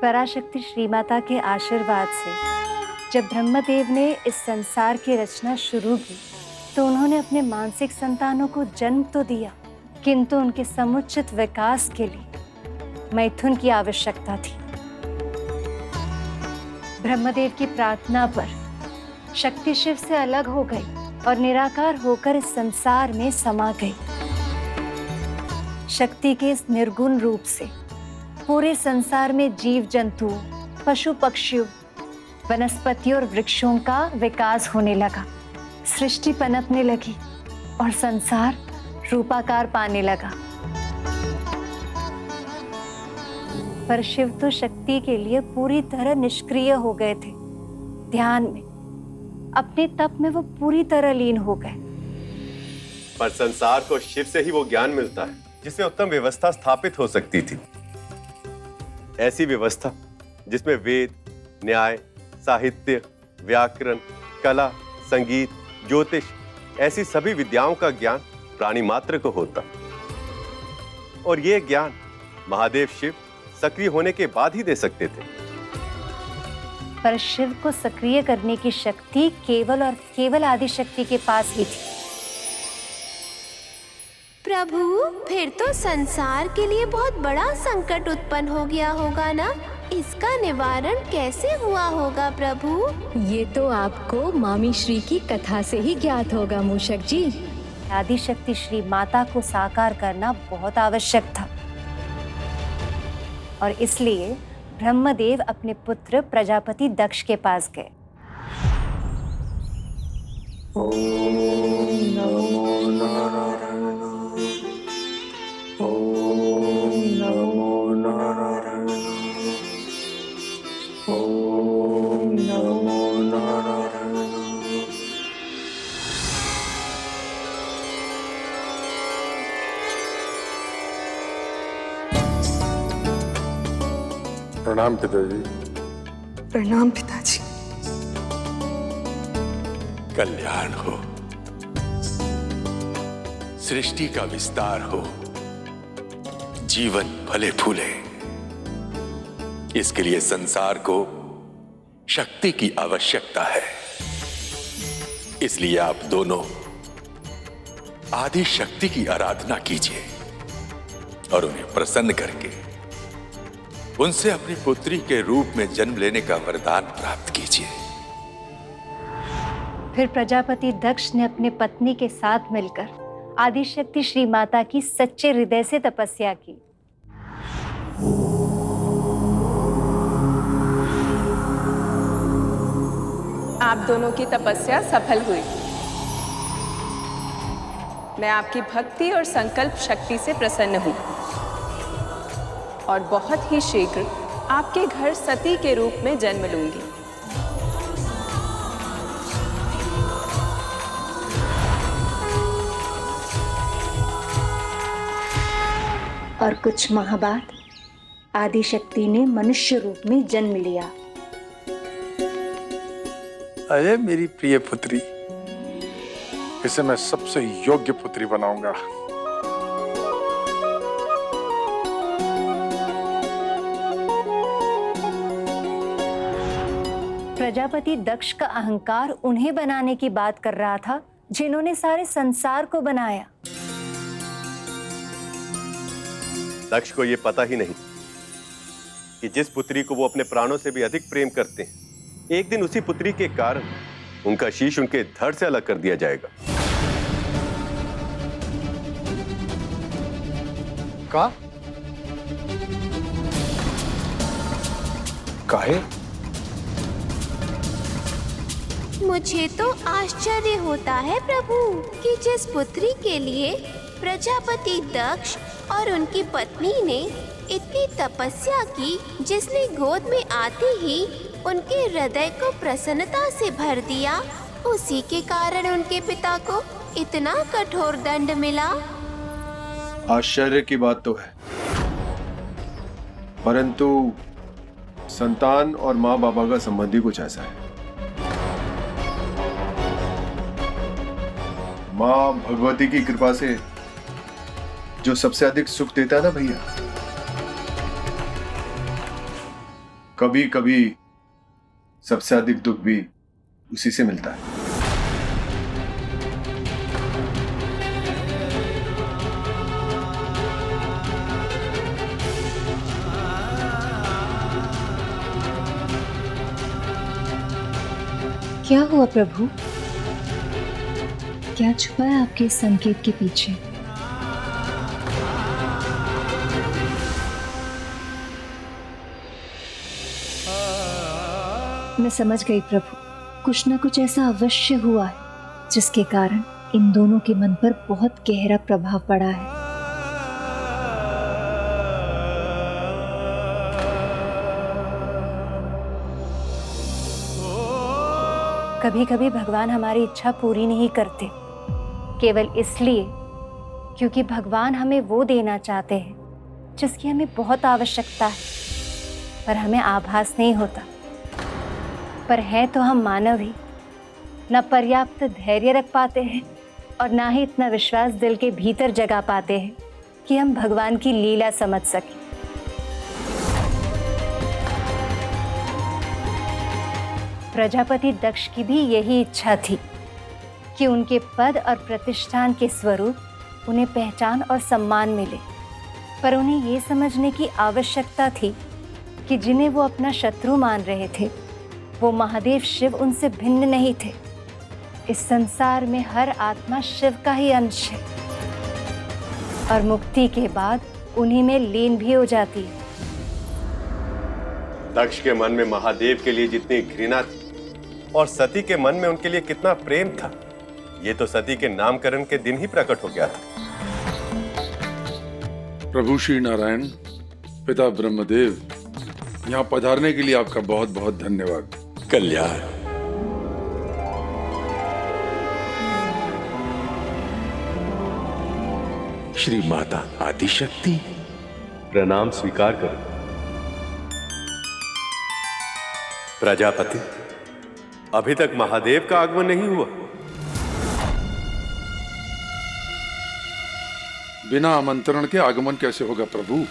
पराशक्ति श्री माता के आशीर्वाद से जब ब्रह्मदेव ने इस संसार की रचना शुरू की तो उन्होंने अपने मानसिक संतानों को जन्म तो दिया, किंतु उनके समुचित विकास के लिए मैथुन की आवश्यकता थी। ब्रह्मदेव की प्रार्थना पर शक्ति शिव से अलग हो गई और निराकार होकर इस संसार में समा गई। शक्ति के इस निर्गुण रूप से पूरे संसार में जीव जंतु, पशु पक्षियों, वनस्पतियों और वृक्षों का विकास होने लगा, सृष्टि पनपने लगी और संसार रूपाकार पाने लगा। पर शिव तो शक्ति के लिए पूरी तरह निष्क्रिय हो गए थे। ध्यान में, अपने तप में वो पूरी तरह लीन हो गए। पर संसार को शिव से ही वो ज्ञान मिलता है जिससे उत्तम व्यवस्था स्थापित हो सकती थी। ऐसी व्यवस्था जिसमें वेद, न्याय, साहित्य, व्याकरण, कला, संगीत, ज्योतिष ऐसी सभी विद्याओं का ज्ञान प्राणी मात्र को होता। और ये ज्ञान महादेव शिव सक्रिय होने के बाद ही दे सकते थे। पर शिव को सक्रिय करने की शक्ति केवल और केवल आदिशक्ति के पास ही थी। प्रभु, फिर तो संसार के लिए बहुत बड़ा संकट उत्पन्न हो गया होगा ना? इसका निवारण कैसे हुआ होगा प्रभु? ये तो आपको मामी श्री की कथा से ही ज्ञात होगा मूषक जी। आदिशक्ति श्री माता को साकार करना बहुत आवश्यक था और इसलिए ब्रह्मदेव अपने पुत्र प्रजापति दक्ष के पास गए। ओम नमो नारायण, ओम नमो नारायण, ओम नमो नारायण। प्रणाम पिताजी। प्रणाम पिताजी। कल्याण हो, सृष्टि का विस्तार हो, जीवन फले फूले, इसके लिए संसार को शक्ति की आवश्यकता है। इसलिए आप दोनों आदि शक्ति की आराधना कीजिए और उन्हें प्रसन्न करके उनसे अपनी पुत्री के रूप में जन्म लेने का वरदान प्राप्त कीजिए। फिर प्रजापति दक्ष ने अपने पत्नी के साथ मिलकर आदिशक्ति श्री माता की सच्चे हृदय से तपस्या की। आप दोनों की तपस्या सफल हुई। मैं आपकी भक्ति और संकल्प शक्ति से प्रसन्न हूँ और बहुत ही शीघ्र आपके घर सती के रूप में जन्म लूंगी। और कुछ माह बाद आदिशक्ति ने मनुष्य रूप में जन्म लिया। अरे मेरी प्रिय पुत्री, इसे मैं सबसे योग्य पुत्री बनाऊंगा। प्रजापति दक्ष का अहंकार उन्हें बनाने की बात कर रहा था जिन्होंने सारे संसार को बनाया। दक्ष को यह पता ही नहीं कि जिस पुत्री को वो अपने प्राणों से भी अधिक प्रेम करते हैं, एक दिन उसी पुत्री के कारण उनका शीश उनके धड़ से अलग कर दिया जाएगा। का? काहे? मुझे तो आश्चर्य होता है प्रभु कि जिस पुत्री के लिए प्रजापति दक्ष और उनकी पत्नी ने इतनी तपस्या की, जिसने गोद में आते ही उनके हृदय को प्रसन्नता से भर दिया, उसी के कारण उनके पिता को इतना कठोर दंड मिला। आश्चर्य की बात तो है, परंतु संतान और माँ बाबा का संबंध ही कुछ ऐसा है। माँ भगवती की कृपा से जो सबसे अधिक सुख देता है ना भैया, कभी कभी सबसे अधिक दुख भी उसी से मिलता है। क्या हुआ प्रभु? क्या छुपा है आपके इस संकेत के पीछे? मैं समझ गई प्रभु, कुछ न कुछ ऐसा अवश्य हुआ है जिसके कारण इन दोनों के मन पर बहुत गहरा प्रभाव पड़ा है। कभी कभी भगवान हमारी इच्छा पूरी नहीं करते, केवल इसलिए क्योंकि भगवान हमें वो देना चाहते हैं जिसकी हमें बहुत आवश्यकता है, पर हमें आभास नहीं होता। पर है तो हम मानव ही, न पर्याप्त धैर्य रख पाते हैं और ना ही इतना विश्वास दिल के भीतर जगा पाते हैं कि हम भगवान की लीला समझ सकें। प्रजापति दक्ष की भी यही इच्छा थी कि उनके पद और प्रतिष्ठान के स्वरूप उन्हें पहचान और सम्मान मिले, पर उन्हें ये समझने की आवश्यकता थी कि जिन्हें वो अपना शत्रु मान रहे थे वो महादेव शिव उनसे भिन्न नहीं थे। इस संसार में हर आत्मा शिव का ही अंश है और मुक्ति के बाद उन्हीं में लीन भी हो जाती है। दक्ष के मन में महादेव के लिए जितनी घृणा थी और सती के मन में उनके लिए कितना प्रेम था, ये तो सती के नामकरण के दिन ही प्रकट हो गया था। प्रभु श्री नारायण, पिता ब्रह्मदेव, यहाँ पधारने के लिए आपका बहुत बहुत धन्यवाद। कल्याण। श्री माता आदिशक्ति, प्रणाम स्वीकार करो। प्रजापति, अभी तक महादेव का आगमन नहीं हुआ। बिना आमंत्रण के आगमन कैसे होगा प्रभु?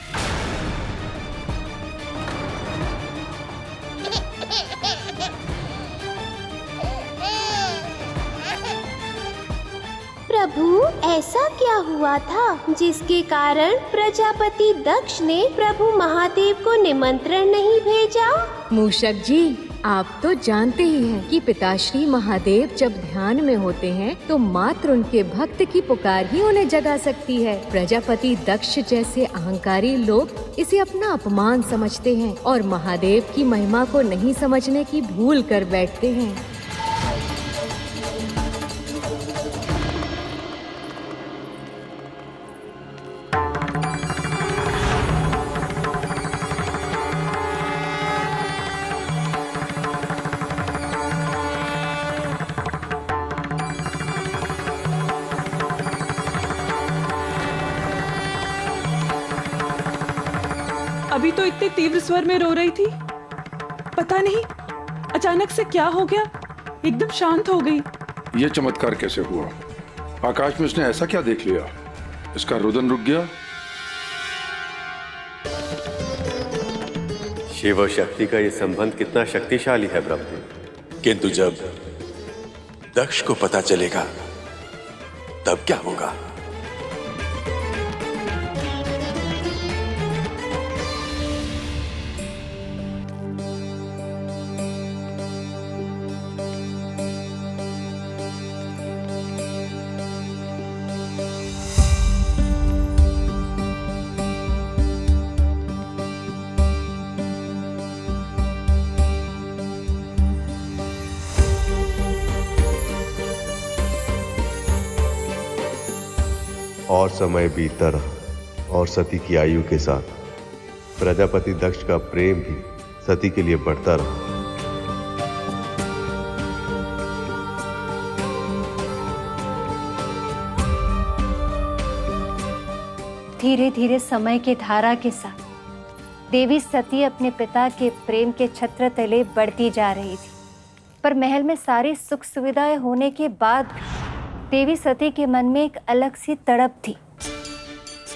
प्रभु, ऐसा क्या हुआ था जिसके कारण प्रजापति दक्ष ने प्रभु महादेव को निमंत्रण नहीं भेजा? मूषक जी, आप तो जानते ही हैं कि पिताश्री महादेव जब ध्यान में होते हैं तो मात्र उनके भक्त की पुकार ही उन्हें जगा सकती है। प्रजापति दक्ष जैसे अहंकारी लोग इसे अपना अपमान समझते हैं और महादेव की महिमा को नहीं समझने की भूल कर बैठते हैं। अभी तो इतने तीव्र स्वर में रो रही थी, पता नहीं अचानक से क्या हो गया, एकदम शांत हो गई। ये चमत्कार कैसे हुआ? आकाश में उसने ऐसा क्या देख लिया? इसका रुदन रुक गया? शिव और शक्ति का ये संबंध कितना शक्तिशाली है ब्रह्म। किंतु जब दक्ष को पता चलेगा तब क्या होगा? और समय बीतता रहा और सती की आयु के साथ प्रजापति दक्ष का प्रेम भी सती के लिए बढ़ता रहा। धीरे धीरे समय के धारा के साथ देवी सती अपने पिता के प्रेम के छत्र तले बढ़ती जा रही थी, पर महल में सारी सुख सुविधाएं होने के बाद भी देवी सती के मन में एक अलग सी तड़प थी।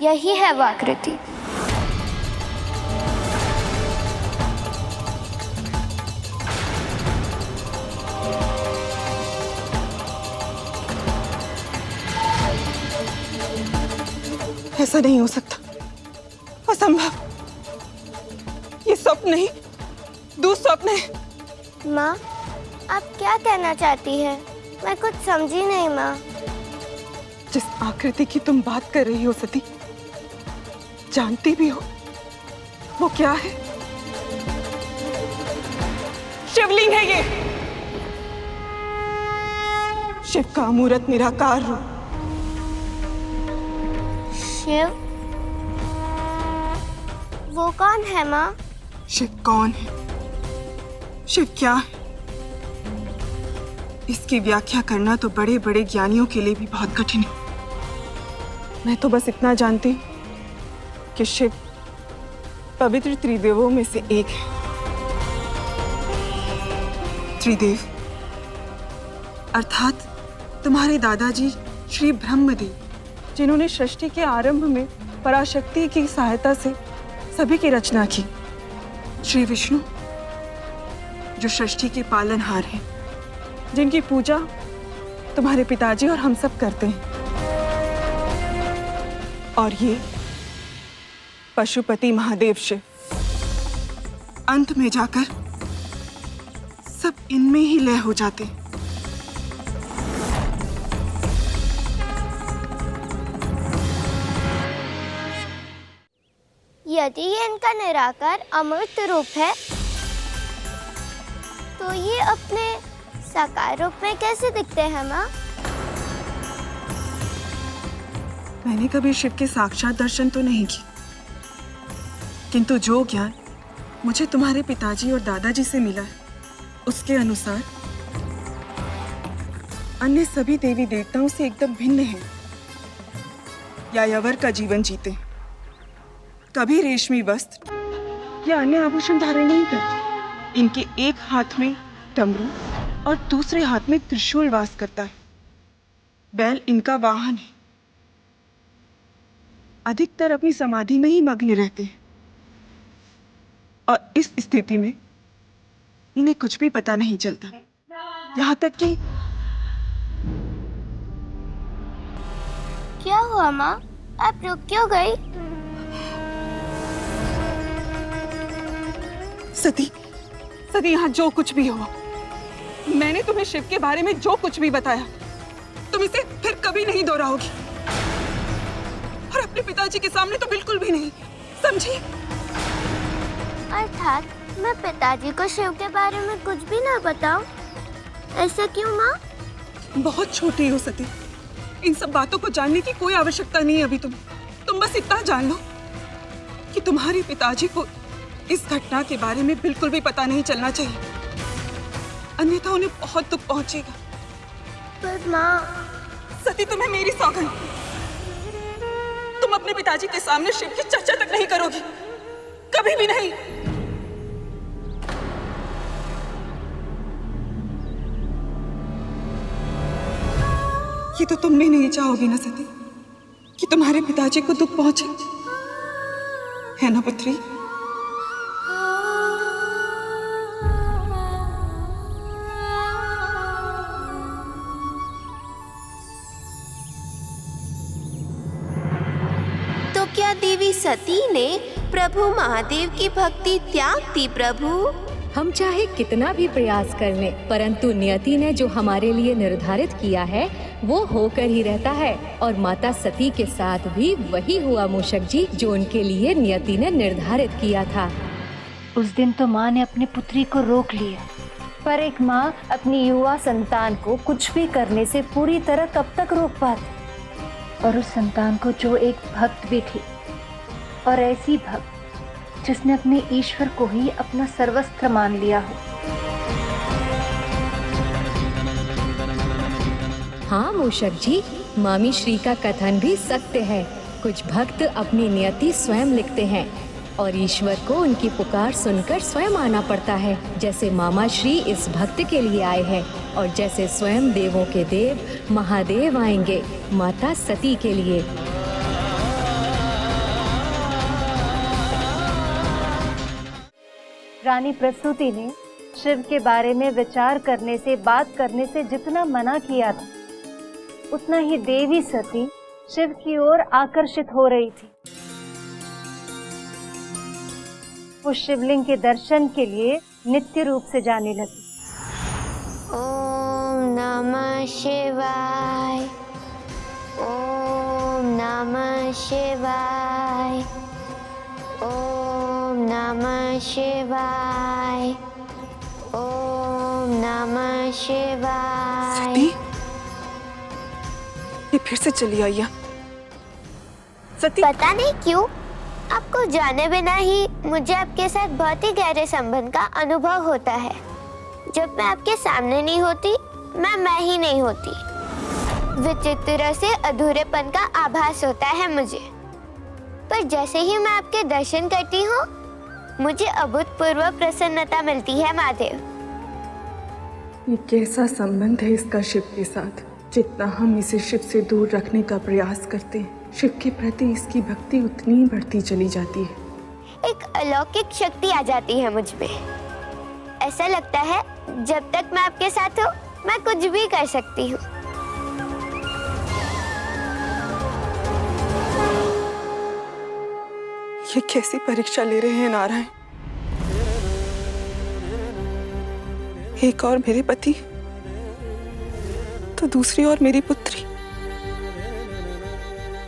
यही है वो आकृति। ऐसा नहीं हो सकता, असंभव। ये स्वप्न नहीं, दुस्वप्न है। माँ, आप क्या कहना चाहती है? मैं कुछ समझी नहीं माँ। जिस आकृति की तुम बात कर रही हो सती, जानती भी हो वो क्या है? शिवलिंग है ये, शिव का अमूर्त निराकार रूप। शिव? वो कौन है माँ? शिव कौन है, शिव क्या है, इसकी व्याख्या करना तो बड़े बड़े ज्ञानियों के लिए भी बहुत कठिन है। मैं तो बस इतना जानती हूँ कि शिव पवित्र त्रिदेवों में से एक है। त्रिदेव अर्थात तुम्हारे दादाजी श्री ब्रह्मदेव, जिन्होंने सृष्टि के आरंभ में पराशक्ति की सहायता से सभी की रचना की। श्री विष्णु, जो सृष्टि के पालनहार हैं, जिनकी पूजा तुम्हारे पिताजी और हम सब करते हैं। और ये पशुपति महादेव शिव, अंत में जाकर सब इनमें ही लय हो जाते हैं। यदि ये इनका निराकार अमृत रूप है, तो ये अपने साकार रूप में कैसे दिखते हैं माँ? मैंने कभी शिव के साक्षात दर्शन तो नहीं किए, किंतु जो ज्ञान मुझे तुम्हारे पिताजी और दादाजी से मिला है, उसके अनुसार अन्य सभी देवी देवताओं से एकदम भिन्न है। यायावर का जीवन जीते, कभी रेशमी वस्त्र या अन्य आभूषण धारण नहीं करते। इनके एक हाथ में डमरू और दूसरे हाथ में त्रिशूल वास करता है। बैल इनका वाहन है। अधिकतर अपनी समाधि में ही मग्न रहते हैं और इस स्थिति में इन्हें कुछ भी पता नहीं चलता। यहाँ तक कि क्या हुआ माँ? आप रुक क्यों गई? सती, यहाँ जो कुछ भी हुआ, मैंने तुम्हें शिव के बारे में जो कुछ भी बताया, तुम इसे फिर कभी नहीं दोहराओगी। और अपने पिताजी के सामने तो बिल्कुल भी नहीं, समझी? अर्थात मैं पिताजी को शिव के बारे में कुछ भी ना बताऊं? ऐसा क्यों माँ? बहुत छोटी हो सती, इन सब बातों को जानने की कोई आवश्यकता नहीं है अभी। तुम बस इतना जान लो कि तुम्हारे पिताजी को इस घटना के बारे में बिल्कुल भी पता नहीं चलना चाहिए, अन्यथा उन्हें बहुत दुख पहुंचेगा। पर माँ, सती, तुम्हें मेरी सौगंध, तुम अपने पिताजी के सामने शिव की चर्चा तक नहीं करोगी, कभी भी नहीं। ये तो तुम भी नहीं चाहोगी ना सती, कि तुम्हारे पिताजी को दुख पहुंचे, है ना पुत्री? तो क्या देवी सती ने प्रभु महादेव की भक्ति त्याग दी? प्रभु, हम चाहे कितना भी प्रयास कर लें, परंतु नियति ने जो हमारे लिए निर्धारित किया है वो होकर ही रहता है। और माता सती के साथ भी वही हुआ मूषक जी, जो उनके लिए नियति ने निर्धारित किया था। उस दिन तो माँ ने अपनी पुत्री को रोक लिया, पर एक माँ अपनी युवा संतान को कुछ भी करने से पूरी तरह कब तक रोक पाती? और उस संतान को जो एक भक्त भी थी, और ऐसी भक्त जिसने अपने ईश्वर को ही अपना सर्वस्त्र मान लिया हो। हाँ मूषक जी, मामी श्री का कथन भी सत्य है। कुछ भक्त अपनी नियति स्वयं लिखते हैं और ईश्वर को उनकी पुकार सुनकर स्वयं आना पड़ता है। जैसे मामा श्री इस भक्त के लिए आए हैं और जैसे स्वयं देवों के देव महादेव आएंगे माता सती के लिए। रानी प्रसूति ने शिव के बारे में विचार करने से, बात करने से जितना मना किया था, उतना ही देवी सती शिव की ओर आकर्षित हो रही थी। वो शिवलिंग के दर्शन के लिए नित्य रूप से जाने लगी। ओम नमः शिवाय, ओम नमः शिवाय, ओम नमः शिवाय, ओम नमः शिवाय। सती, ये फिर से चली आई है। सती, पता नहीं क्यों आपको जाने बिना ही मुझे आपके साथ बहुत ही गहरे संबंध का अनुभव होता है। जब मैं आपके सामने नहीं होती, मैं ही नहीं होती। विचित्र से अधूरेपन का आभास होता है मुझे। पर जैसे ही मैं आपके दर्शन करती हूँ, मुझे अभूतपूर्व प्रसन्नता मिलती है महादेव। ये कैसा संबंध है इसका शिव के साथ? जितना हम इसे शिव से दूर रखने का प्रयास करते हैं, शिव के प्रति इसकी भक्ति उतनी ही बढ़ती चली जाती है। एक अलौकिक शक्ति आ जाती है मुझ में। ऐसा लगता है जब तक मैं आपके साथ हूँ, मैं कुछ भी कर सकती हूँ। ये कैसी परीक्षा ले रहे हैं नारायण? एक और मेरे पति तो दूसरी और मेरी पुत्री।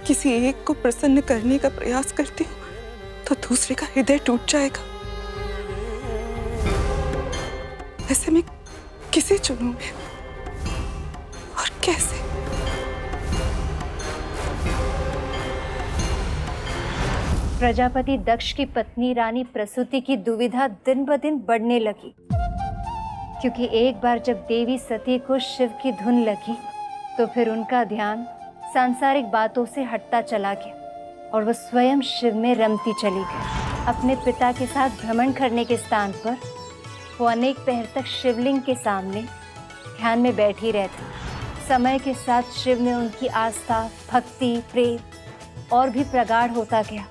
किसी एक को प्रसन्न करने का प्रयास करती हूँ तो दूसरे का हृदय टूट जाएगा। ऐसे में किसे चुनूं मैं और कैसे? प्रजापति दक्ष की पत्नी रानी प्रसूति की दुविधा दिन ब दिन बढ़ने लगी, क्योंकि एक बार जब देवी सती को शिव की धुन लगी तो फिर उनका ध्यान सांसारिक बातों से हटता चला गया और वो स्वयं शिव में रमती चली गई। अपने पिता के साथ भ्रमण करने के स्थान पर वो अनेक पहर तक शिवलिंग के सामने ध्यान में बैठी रहती। समय के साथ शिव में उनकी आस्था, भक्ति, प्रेम और भी प्रगाढ़ होता गया।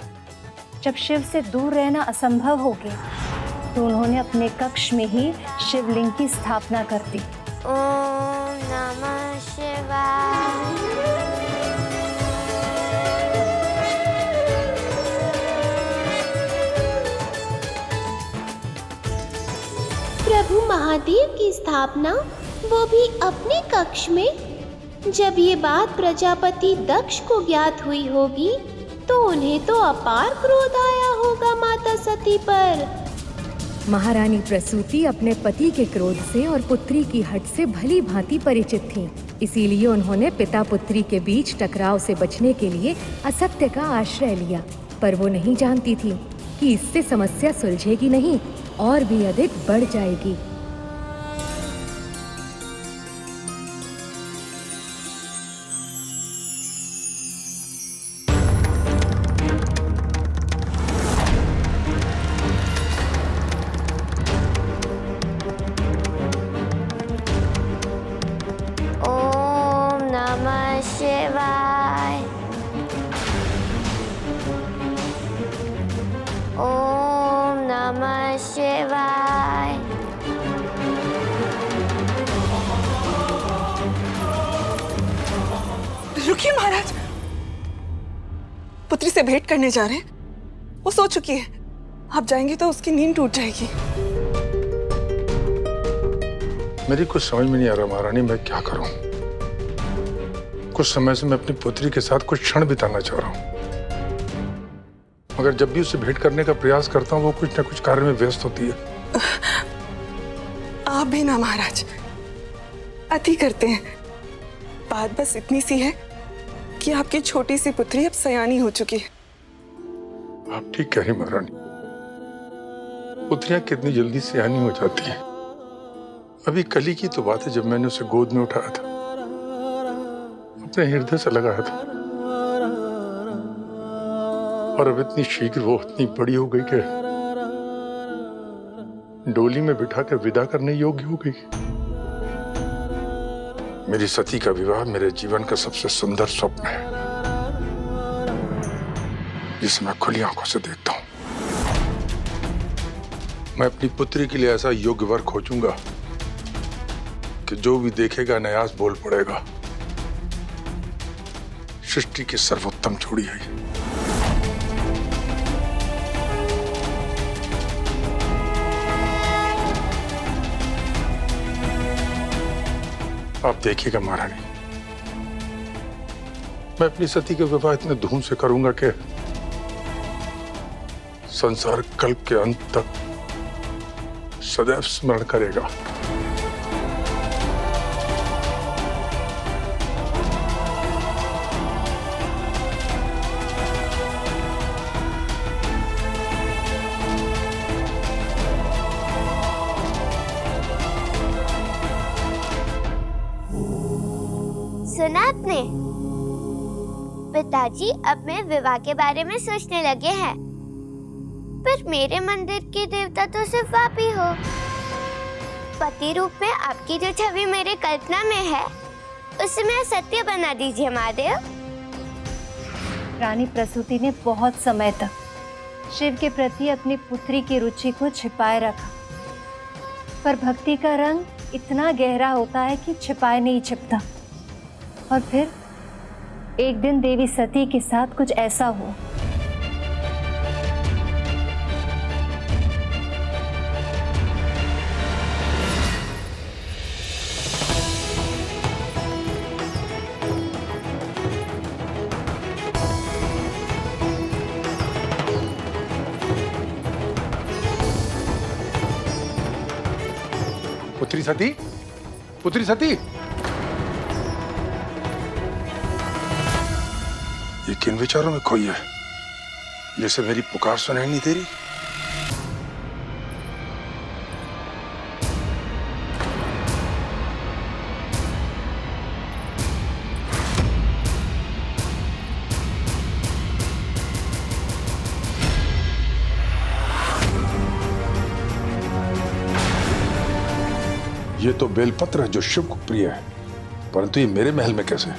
जब शिव से दूर रहना असंभव हो गया तो उन्होंने अपने कक्ष में ही शिवलिंग की स्थापना कर दी। ओम नमः शिवाय। प्रभु महादेव की स्थापना, वो भी अपने कक्ष में। जब ये बात प्रजापति दक्ष को ज्ञात हुई होगी तो उन्हें तो अपार क्रोध आया होगा माता सती पर। महारानी प्रसूति अपने पति के क्रोध से और पुत्री की हट से भली भांति परिचित थीं। इसीलिए उन्होंने पिता पुत्री के बीच टकराव से बचने के लिए असत्य का आश्रय लिया। पर वो नहीं जानती थी कि इससे समस्या सुलझेगी नहीं और भी अधिक बढ़ जाएगी। शिवाय, ओम नमः शिवाय। रुकिए महाराज, पुत्री से भेंट करने जा रहे हैं। वो सो चुकी है, आप जाएंगे तो उसकी नींद टूट जाएगी। मेरी कुछ समझ में नहीं आ रहा महारानी, मैं क्या करूं? कुछ समय से मैं अपनी पुत्री के साथ कुछ क्षण बिताना चाह रहा हूं, मगर जब भी उसे भेंट करने का प्रयास करता हूं वो कुछ न कुछ कार्य में व्यस्त होती है। आप भी ना महाराज, अति करते हैं। बात बस इतनी सी है कि आपकी छोटी सी पुत्री अब सयानी हो चुकी है। आप ठीक कह रही महारानी, पुत्रियां कितनी जल्दी सयानी हो जाती हैं। अभी कल ही की तो बात है जब मैंने उसे गोद में उठाया था, अपने हृदय से लगाया था, और अब इतनी शीघ्र वो इतनी बड़ी हो गई कि डोली में बिठाकर विदा करने योग्य हो गई। मेरी सती का विवाह मेरे जीवन का सबसे सुंदर स्वप्न है, जिसे मैं खुली आंखों से देखता हूं। मैं अपनी पुत्री के लिए ऐसा योग्य वर खोजूंगा कि जो भी देखेगा न्यास बोल पड़ेगा, सृष्टि की सर्वोत्तम जोड़ी है ये। आप देखिएगा महारानी, मैं अपनी सती के विवाह इतने धूम से करूंगा कि संसार कल्प के अंत तक सदैव स्मरण करेगा। सुना आपने? पिताजी अब मैं विवाह के बारे में सोचने लगे हैं। पर मेरे मंदिर के देवता तो सिर्फ आप ही हो। पति रूप में आपकी जो छवि मेरे कल्पना में है, उसे मैं सत्य बना दीजिए महादेव। रानी प्रसूति ने बहुत समय तक शिव के प्रति अपनी पुत्री की रुचि को छिपाए रखा, पर भक्ति का रंग इतना गहरा होता है कि छिपाए नहीं छिपता। और फिर एक दिन देवी सती के साथ कुछ ऐसा हुआ। पुत्री सती, पुत्री सती, ये किन विचारों में खोई है? जैसे मेरी पुकार सुनाई नहीं दे रही। ये तो बेलपत्र है जो शिव को प्रिय है, परंतु ये मेरे महल में कैसे?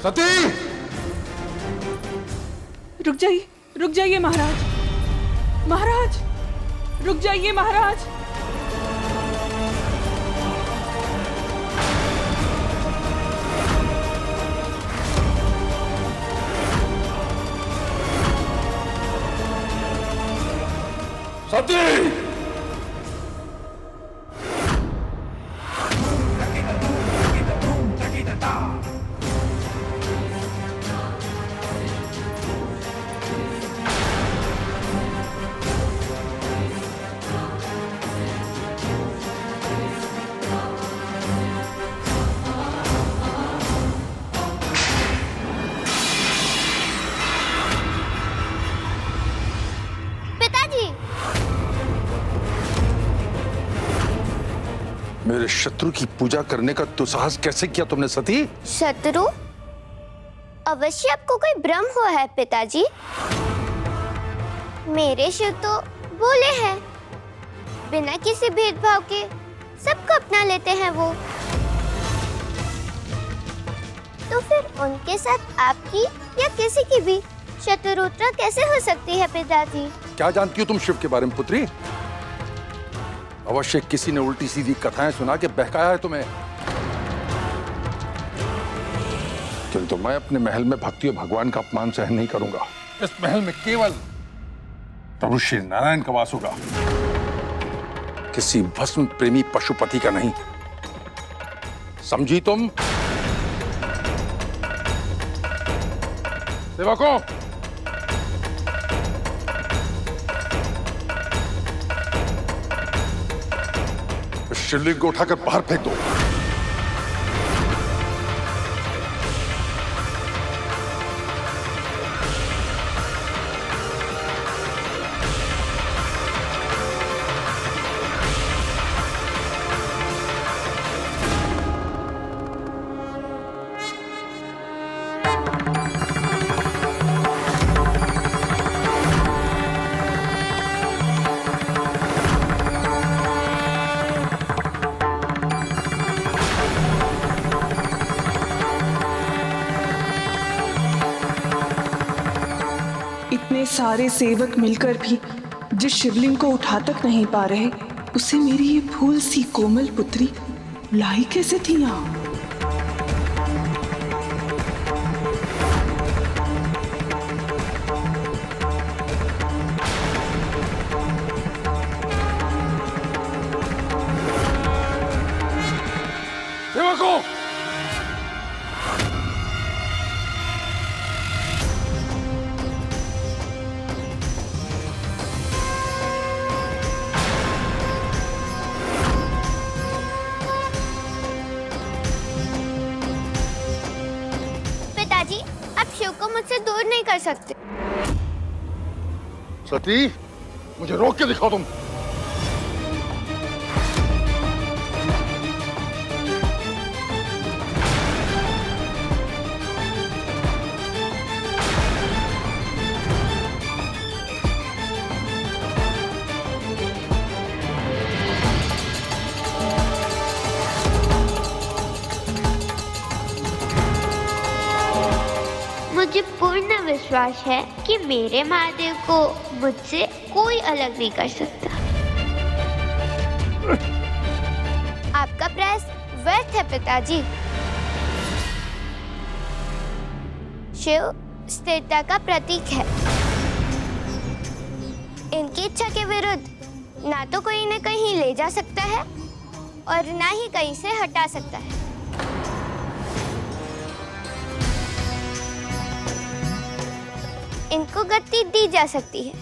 सती! रुक जाइए महाराज, महाराज, रुक जाइए महाराज। सती! मेरे शत्रु की पूजा करने का दुस्साहस कैसे किया तुमने सती? शत्रु? अवश्य आपको कोई भ्रम हुआ है पिताजी। मेरे शिव तो भोले हैं, बिना किसी भेदभाव के सबको अपना लेते हैं वो। तो फिर उनके साथ आपकी या किसी की भी शत्रुता कैसे हो सकती है पिताजी? क्या जानती हो तुम शिव के बारे में पुत्री? अवश्य किसी ने उल्टी सीधी कथाएं सुना के बहकाया है तुम्हें। किंतु मैं अपने महल में भक्ति और भगवान का अपमान सहन नहीं करूंगा। इस महल में केवल प्रभु श्री नारायण का वास होगा, किसी भस्म प्रेमी पशुपति का नहीं। समझी तुम? सेवकों, शिवलिंग को उठाकर बाहर फेंक दो। सारे सेवक मिलकर भी जिस शिवलिंग को उठा तक नहीं पा रहे, उसे मेरी ये फूल सी कोमल पुत्री लाई कैसे थी यहाँ? सेवकों, पिताजी, आप शिव को मुझसे दूर नहीं कर सकते। सती, मुझे रोक के दिखाओ तुम। मुझे पूर्ण विश्वास है कि मेरे महादेव को मुझसे कोई अलग नहीं कर सकता। आपका प्रयास व्यर्थ है पिताजी। शिव स्थिरता का प्रतीक है। इनकी इच्छा के विरुद्ध ना तो कोई इन्हें कहीं ले जा सकता है और ना ही कहीं से हटा सकता है। इनको गति दी जा सकती है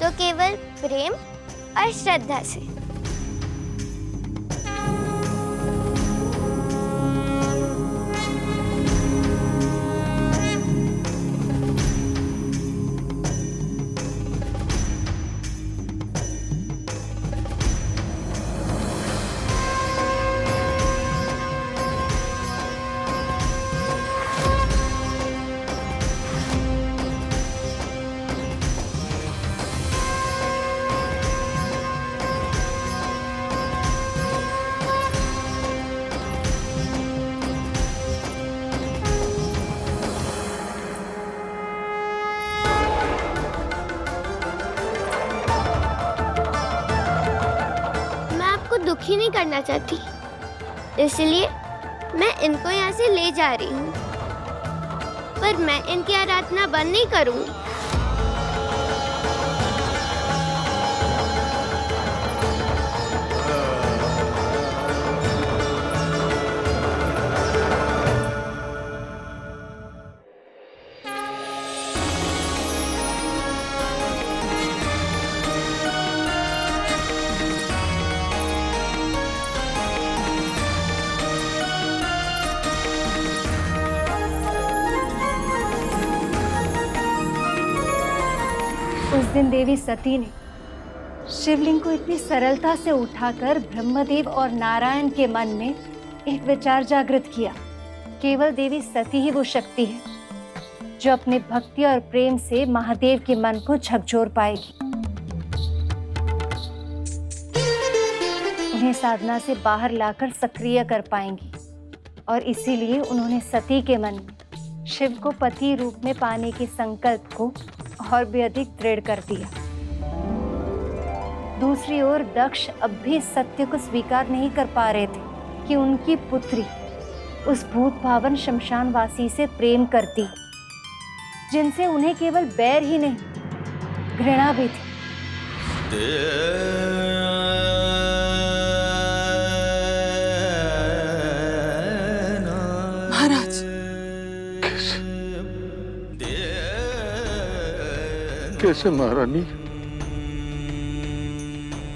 तो केवल प्रेम और श्रद्धा से। दुखी नहीं करना चाहती, इसलिए मैं इनको यहाँ से ले जा रही हूँ, पर मैं इनकी आराधना बंद नहीं करूँगी। उस दिन देवी सती ने शिवलिंग को इतनी सरलता से उठाकर ब्रह्मदेव और नारायण के मन में एक विचार जागृत किया। केवल देवी सती ही वो शक्ति है जो अपने भक्ति और प्रेम से महादेव के मन को झकझोर पाएगी। उन्हें साधना से बाहर लाकर सक्रिय कर पाएंगी और इसीलिए उन्होंने सती के मन में शिव को पति रूप में पाने के संकल्प को और भी अधिक दृढ़ कर दिया। दूसरी ओर दक्ष अब भी इस सत्य को स्वीकार नहीं कर पा रहे थे कि उनकी पुत्री उस भूत भावन शमशानवासी से प्रेम करती, जिनसे उन्हें केवल बैर ही नहीं घृणा भी थी। महाराज, कैसे महारानी?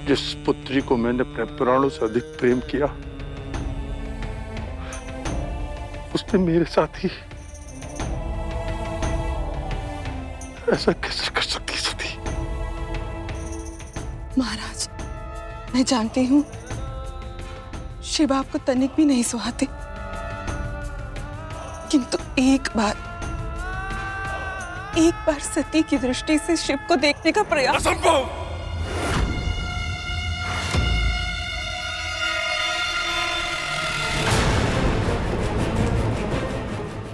जिस पुत्री को मैंने अपने प्राणों से अधिक प्रेम किया, उसने मेरे साथ ही ऐसा कैसे कर सकती सती? महाराज, मैं जानती हूँ शिव आपको तनिक भी नहीं सुहाते, किंतु एक बार सती की दृष्टि से शिव को देखने का प्रयास। असंभव!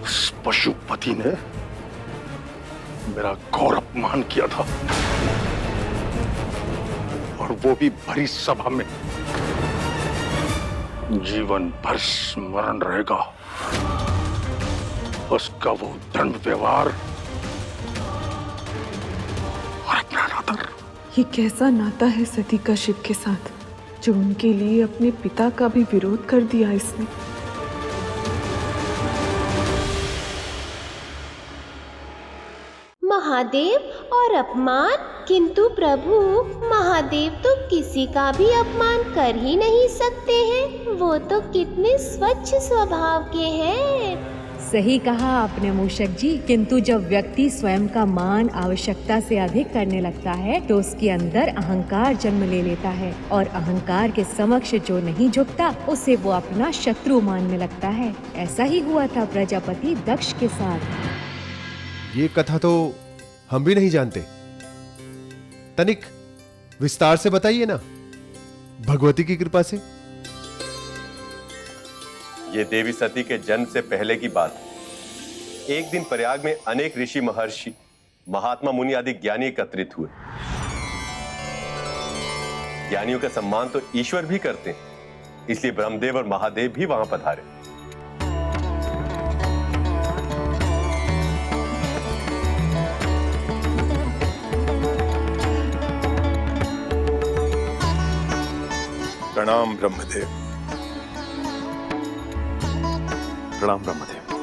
उस पशुपति ने मेरा घोर अपमान किया था, और वो भी भरी सभा में। जीवन भर स्मरण रहेगा उसका वो दंड व्यवहार और अपना नातर। ये कैसा नाता है सती का शिव के साथ, जो उनके लिए अपने पिता का भी विरोध कर दिया इसने। महादेव और अपमान, किंतु प्रभु महादेव तो किसी का भी अपमान कर ही नहीं सकते हैं। वो तो कितने स्वच्छ स्वभाव के हैं। सही कहा आपने मूषक जी, किंतु जब व्यक्ति स्वयं का मान आवश्यकता से अधिक करने लगता है तो उसके अंदर अहंकार जन्म ले लेता है, और अहंकार के समक्ष जो नहीं झुकता उसे वो अपना शत्रु मानने लगता है। ऐसा ही हुआ था प्रजापति दक्ष के साथ। ये कथा तो हम भी नहीं जानते, तनिक विस्तार से बताइए ना, भगवती की कृपा से। ये देवी सती के जन्म से पहले की बात है। एक दिन प्रयाग में अनेक ऋषि, महर्षि, महात्मा, मुनि आदि ज्ञानी एकत्रित हुए। ज्ञानियों का सम्मान तो ईश्वर भी करते हैं, इसलिए ब्रह्मदेव और महादेव भी वहां पधारे। प्रणाम ब्रह्मदेव। प्रणाम ब्रह्मदेव।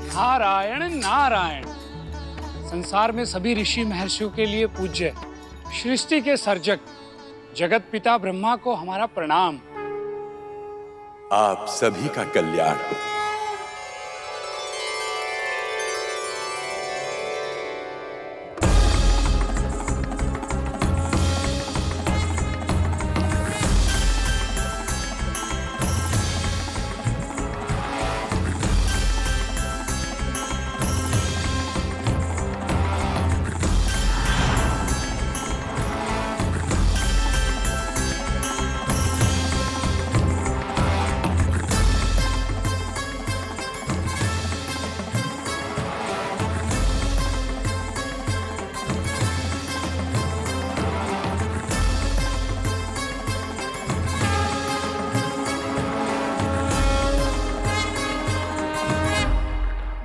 नारायण नारायण। संसार में सभी ऋषि महर्षियों के लिए पूज्य सृष्टि के सर्जक जगत पिता ब्रह्मा को हमारा प्रणाम। आप सभी का कल्याण हो।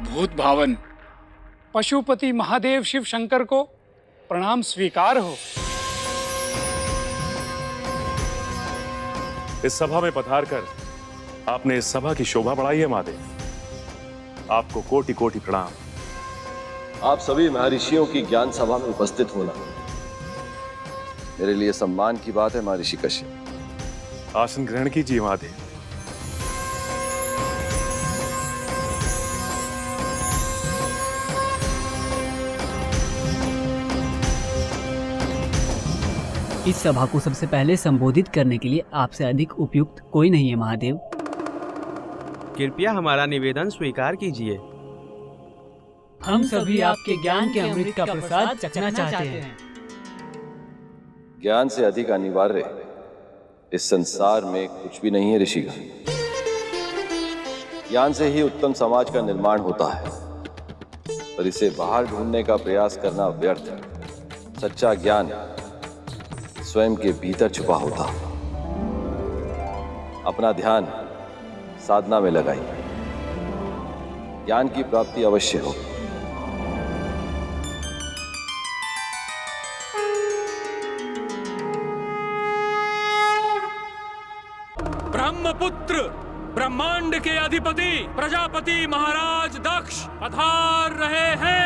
भूत भावन पशुपति महादेव शिव शंकर को प्रणाम स्वीकार हो। इस सभा में पधार कर आपने इस सभा की शोभा बढ़ाई है महादेव। आपको कोटि कोटि प्रणाम। आप सभी महर्षियों की ज्ञान सभा में उपस्थित होना मेरे लिए सम्मान की बात है। महर्षि कश्यप, आसन ग्रहण कीजिए महादेव। इस सभा को सबसे पहले संबोधित करने के लिए आपसे अधिक उपयुक्त कोई नहीं है महादेव। कृपया हमारा निवेदन स्वीकार कीजिए। हम सभी आपके ज्ञान के अमृत का प्रसाद चखना चाहते हैं। ज्ञान से अधिक अनिवार्य इस संसार में कुछ भी नहीं है ऋषिगण। ज्ञान से ही उत्तम समाज का निर्माण होता है, पर इसे बाहर ढूंढने का प्रयास करना व्यर्थ है। सच्चा ज्ञान स्वयं के भीतर छुपा होता। अपना ध्यान साधना में लगाइए, ज्ञान की प्राप्ति अवश्य हो। ब्रह्मपुत्र, ब्रह्मांड के अधिपति प्रजापति महाराज दक्ष पधार रहे हैं।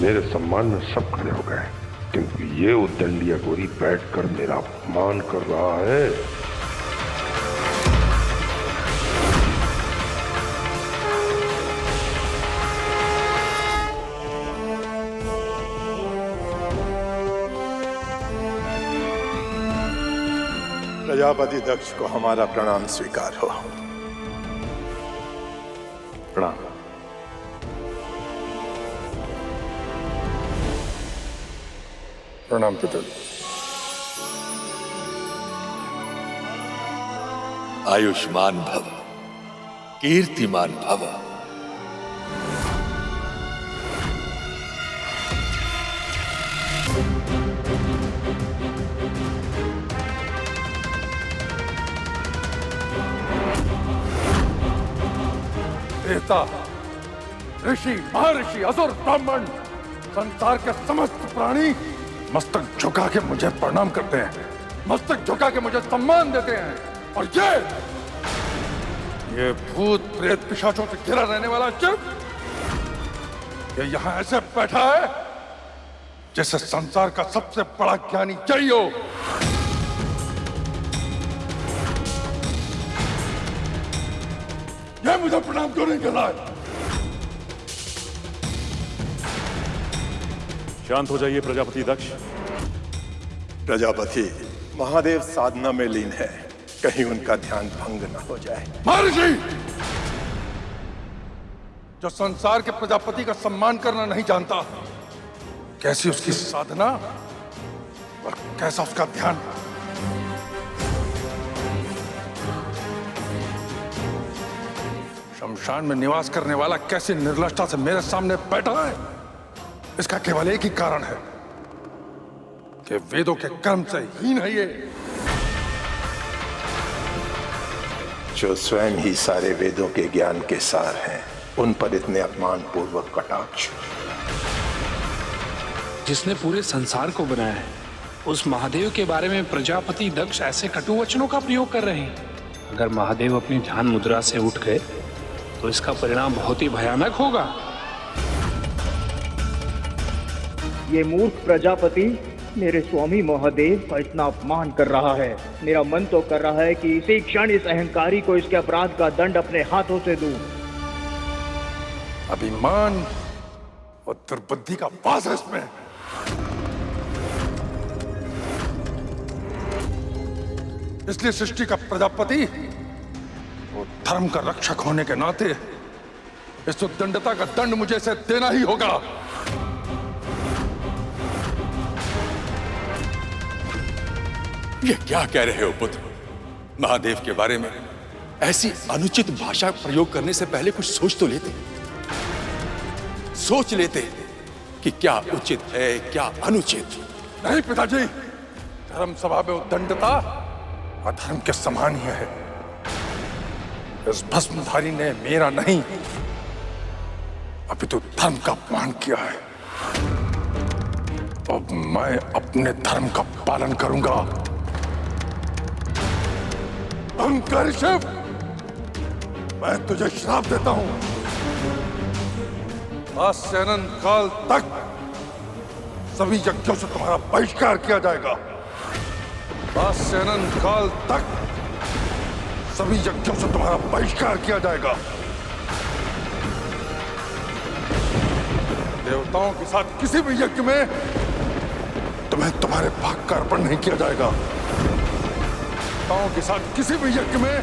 मेरे सम्मान में सब खड़े हो गए, किंतु ये उद्दंडी अघोरी बैठकर मेरा अपमान कर रहा है। प्रजापति दक्ष को हमारा प्रणाम स्वीकार हो। प्रणाम। प्रणाम पिताजी। आयुष्मान भव, कीर्तिमान भव। देवता, ऋषि, महर्षि, असुर, ब्राह्मण, संसार के समस्त प्राणी मस्तक झुका के मुझे प्रणाम करते हैं, मस्तक झुका के मुझे सम्मान देते हैं। और ये भूत प्रेत पिशाचों से घिरा रहने वाला शिव, ये यहां ऐसे बैठा है जैसे संसार का सबसे बड़ा ज्ञानी चाहिए हो। ये मुझे प्रणाम क्यों नहीं कर रहा है? शांत हो जाइए प्रजापति दक्ष। प्रजापति, महादेव साधना में लीन है, कहीं उनका ध्यान भंग न हो जाए। महर्षि, जो संसार के प्रजापति का सम्मान करना नहीं जानता, कैसी उसकी साधना और कैसा उसका ध्यान। शमशान में निवास करने वाला कैसी निर्लज्जता से मेरे सामने बैठा है, इसका केवल एक ही कारण है कि वेदों के कर्म से हीन है ये, जो स्वयं ही सारे वेदों के ज्ञान के सार हैं, उन पर इतने अपमान पूर्वक कटाक्ष। जिसने पूरे संसार को बनाया है, उस महादेव के बारे में प्रजापति दक्ष ऐसे कटु वचनों का प्रयोग कर रहे हैं। अगर महादेव अपनी ध्यान मुद्रा से उठ गए तो इसका परिणाम बहुत ही भयानक होगा। ये मूर्ख प्रजापति मेरे स्वामी महादेव का इतना अपमान कर रहा है। मेरा मन तो कर रहा है कि इसी क्षण इस अहंकारी को इसके अपराध का दंड अपने हाथों से दूं। अभिमान और दुर्बुद्धि का वास है इसमें। इसलिए सृष्टि का प्रजापति और धर्म का रक्षक होने के नाते इस उद्दंडता का दंड मुझे इसे देना ही होगा। ये क्या कह रहे हो पुत्र? महादेव के बारे में ऐसी अनुचित भाषा प्रयोग करने से पहले कुछ सोच तो लेते, सोच लेते कि क्या उचित है क्या अनुचित। नहीं पिताजी, धर्म सभा में उद्दंडता अधर्म के समान ही है। इस भस्मधारी ने मेरा नहीं अभी तो धर्म का अपमान किया है। अब मैं अपने धर्म का पालन करूंगा। अहंकारी शिव, मैं तुझे श्राप देता हूं। आज से अनंत काल तक सभी यज्ञों से तुम्हारा बहिष्कार किया जाएगा। आज से अनंत काल तक सभी यज्ञों से तुम्हारा बहिष्कार किया जाएगा। देवताओं के साथ किसी भी यज्ञ में तुम्हें तुम्हारे भाग का अर्पण नहीं किया जाएगा। देवताओं के साथ किसी भी यज्ञ में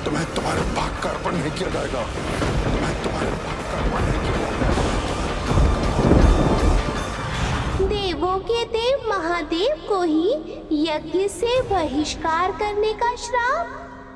तुम्हें तुम्हारे भाग का अर्पण नहीं किया जाएगा। तुम्हें तुम्हारे भाग का अर्पण नहीं किया जाएगा। देवों के देव महादेव को ही यज्ञ से बहिष्कार करने का श्राप।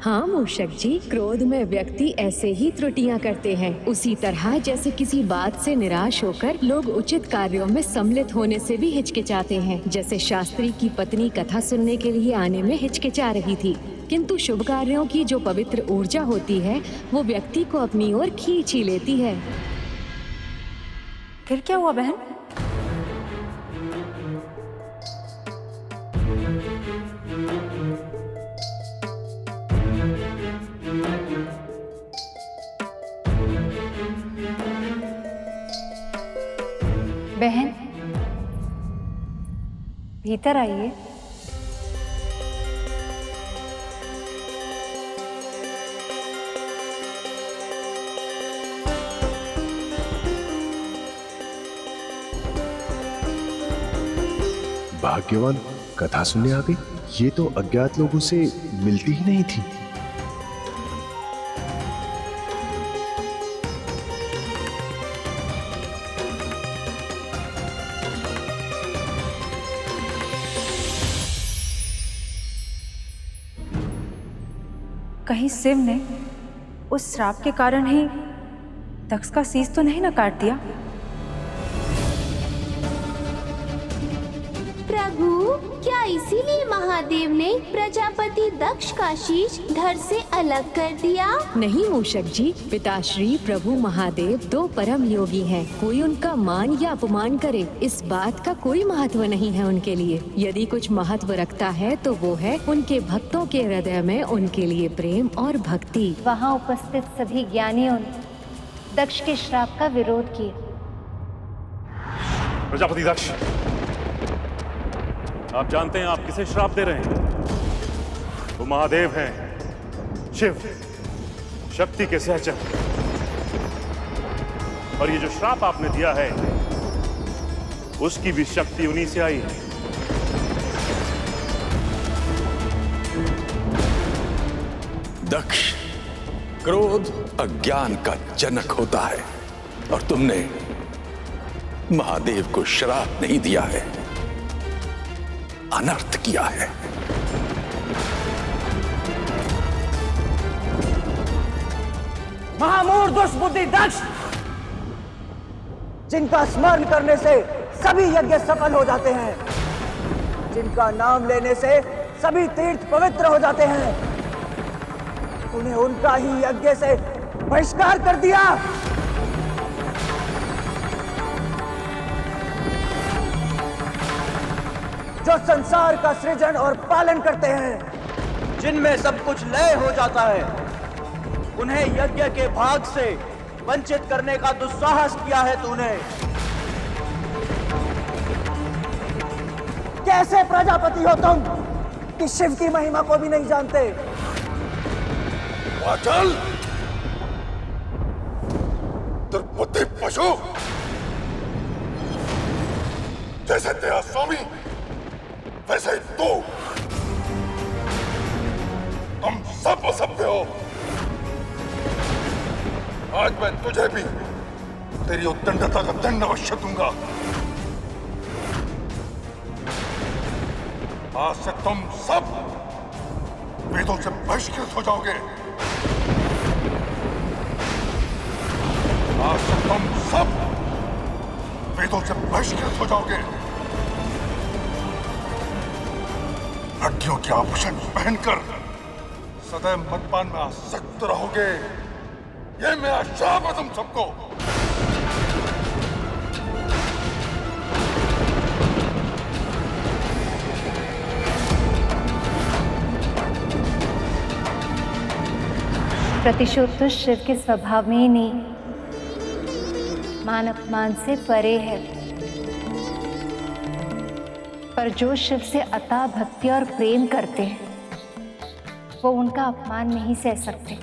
हाँ मूषक जी, क्रोध में व्यक्ति ऐसे ही त्रुटियां करते हैं। उसी तरह जैसे किसी बात से निराश होकर लोग उचित कार्यों में सम्मिलित होने से भी हिचकिचाते हैं। जैसे शास्त्री की पत्नी कथा सुनने के लिए आने में हिचकिचा रही थी, किंतु शुभ कार्यों की जो पवित्र ऊर्जा होती है वो व्यक्ति को अपनी ओर खींच ही लेती है। फिर क्या हुआ बहन? बहन, भीतर आइए। भाग्यवान कथा सुनने आ गई। ये तो अज्ञात लोगों से मिलती ही नहीं थी। कहीं शिव ने उस श्राप के कारण ही दक्ष का शीश तो नहीं ना काट दिया? प्रभु, क्या इसीलिए महादेव ने प्रजापति दक्ष का शीश धड़ से अलग कर दिया? नहीं मूषक जी, पिताश्री प्रभु महादेव दो परम योगी हैं। कोई उनका मान या अपमान करे, इस बात का कोई महत्व नहीं है उनके लिए। यदि कुछ महत्व रखता है तो वो है उनके भक्तों के हृदय में उनके लिए प्रेम और भक्ति। वहाँ उपस्थित सभी ज्ञानियों ने दक्ष के श्राप का विरोध किया। प्रजापति दक्ष, आप जानते हैं आप किसे श्राप दे रहे हैं? वो महादेव हैं, शिव, शक्ति के सहचर। और ये जो श्राप आपने दिया है उसकी भी शक्ति उन्हीं से आई है। दक्ष, क्रोध अज्ञान का जनक होता है और तुमने महादेव को श्राप नहीं दिया है, अनर्थ किया है। महामूढ़ दुष्बुद्धि दक्ष, जिनका स्मरण करने से सभी यज्ञ सफल हो जाते हैं, जिनका नाम लेने से सभी तीर्थ पवित्र हो जाते हैं, उन्हें उनका ही यज्ञ से बहिष्कार कर दिया। जो संसार का सृजन और पालन करते हैं, जिनमें सब कुछ लय हो जाता है, उन्हें यज्ञ के भाग से वंचित करने का दुस्साहस किया है तूने। कैसे प्रजापति हो तुम कि शिव की महिमा को भी नहीं जानते? वाचल, दुर्बुद्धि पशु, जैसे तेरा स्वामी वैसे ही तुम सब असभ्य हो। आज मैं तुझे भी तेरी उद्दंडता का दंड अवश्य दूंगा। आज से तुम सब वेदों से बहिष्कृत हो जाओगे। आज से तुम सब वेदों से बहिष्कृत हो जाओगे। हड्डियों के आभूषण पहनकर सदैव मदपान में आसक्त रहोगे। ये मेरा श्राप है तुम सबको। प्रतिशोध तो शिव के स्वभाव में ही नहीं, मान अपमान से परे है। पर जो शिव से अतः भक्ति और प्रेम करते हैं, वो उनका अपमान नहीं सह सकते।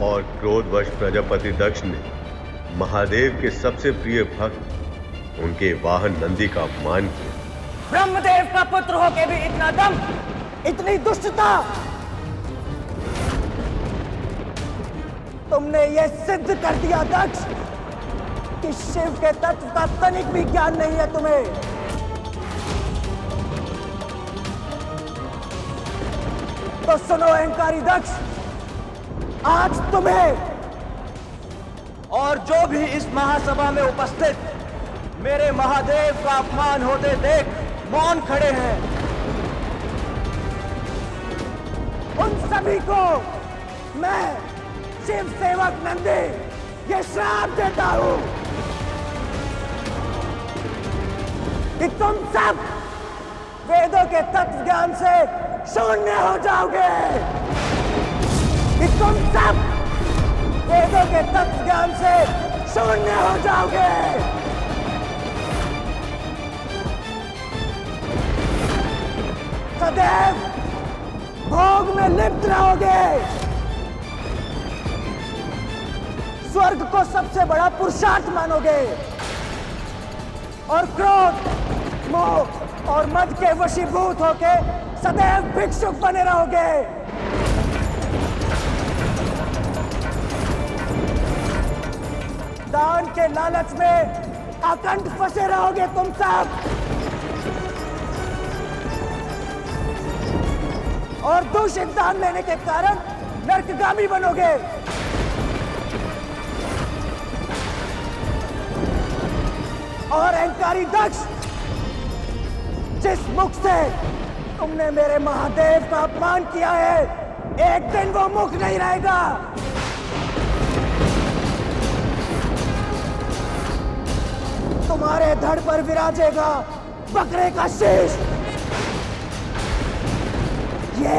और क्रोधवश प्रजापति दक्ष ने महादेव के सबसे प्रिय भक्त उनके वाहन नंदी का अपमान किया। ब्रह्मदेव का पुत्र होके भी इतना दम, इतनी दुष्टता! तुमने ये सिद्ध कर दिया दक्ष कि शिव के तत्व का तनिक भी ज्ञान नहीं है तुम्हें। तो सुनो अहंकारी दक्ष, आज तुम्हें और जो भी इस महासभा में उपस्थित मेरे महादेव का अपमान होते देख मौन खड़े हैं, उन सभी को मैं शिव सेवक नंदी ये श्राप देता हूं कि तुम सब वेदों के तत्व ज्ञान से शून्य हो जाओगे, कि तुम सब वेदों के तत्व ज्ञान से शून्य हो जाओगे। सदैव भोग में लिप्त रहोगे, स्वर्ग को सबसे बड़ा पुरुषार्थ मानोगे और क्रोध, मोह और मद के वशीभूत होके सदैव भिक्षुक बने रहोगे। दान के लालच में अखंड फंसे रहोगे तुम सब, और दूषित दान लेने के कारण नरकगामी बनोगे। और अहंकारी दक्ष, जिस मुख से तुमने मेरे महादेव का अपमान किया है, एक दिन वो मुख नहीं रहेगा। तुम्हारे धड़ पर विराजेगा बकरे का शीश। ये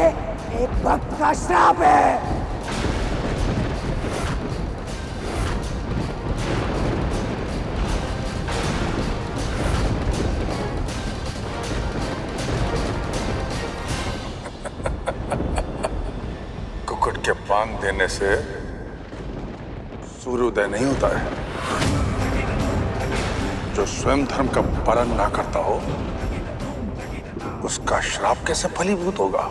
एक भक्त का श्राप है। कुकुट के बांग देने से सूर्योदय नहीं होता है। जो स्वयं धर्म का पालन ना करता हो, उसका श्राप कैसे फलीभूत होगा?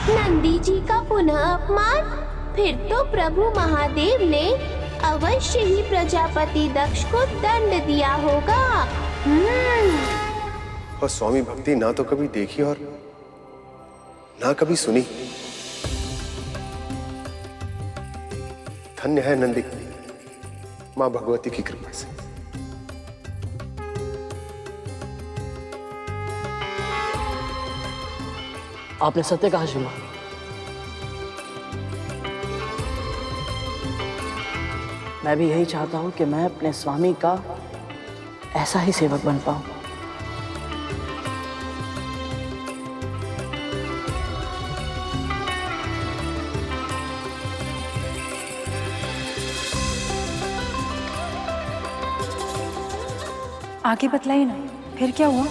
नंदी जी का पुनः अपमान? फिर तो प्रभु महादेव ने अवश्य ही प्रजापति दक्ष को दंड दिया होगा। और स्वामी भक्ति ना तो कभी देखी और ना कभी सुनी। धन्य है नंदी मां भगवती की कृपा से। आपने सत्य कहा शिवा। मैं भी यही चाहता हूं कि मैं अपने स्वामी का ऐसा ही सेवक बन पाऊं। आगे बतलाइए ना, फिर क्या हुआ?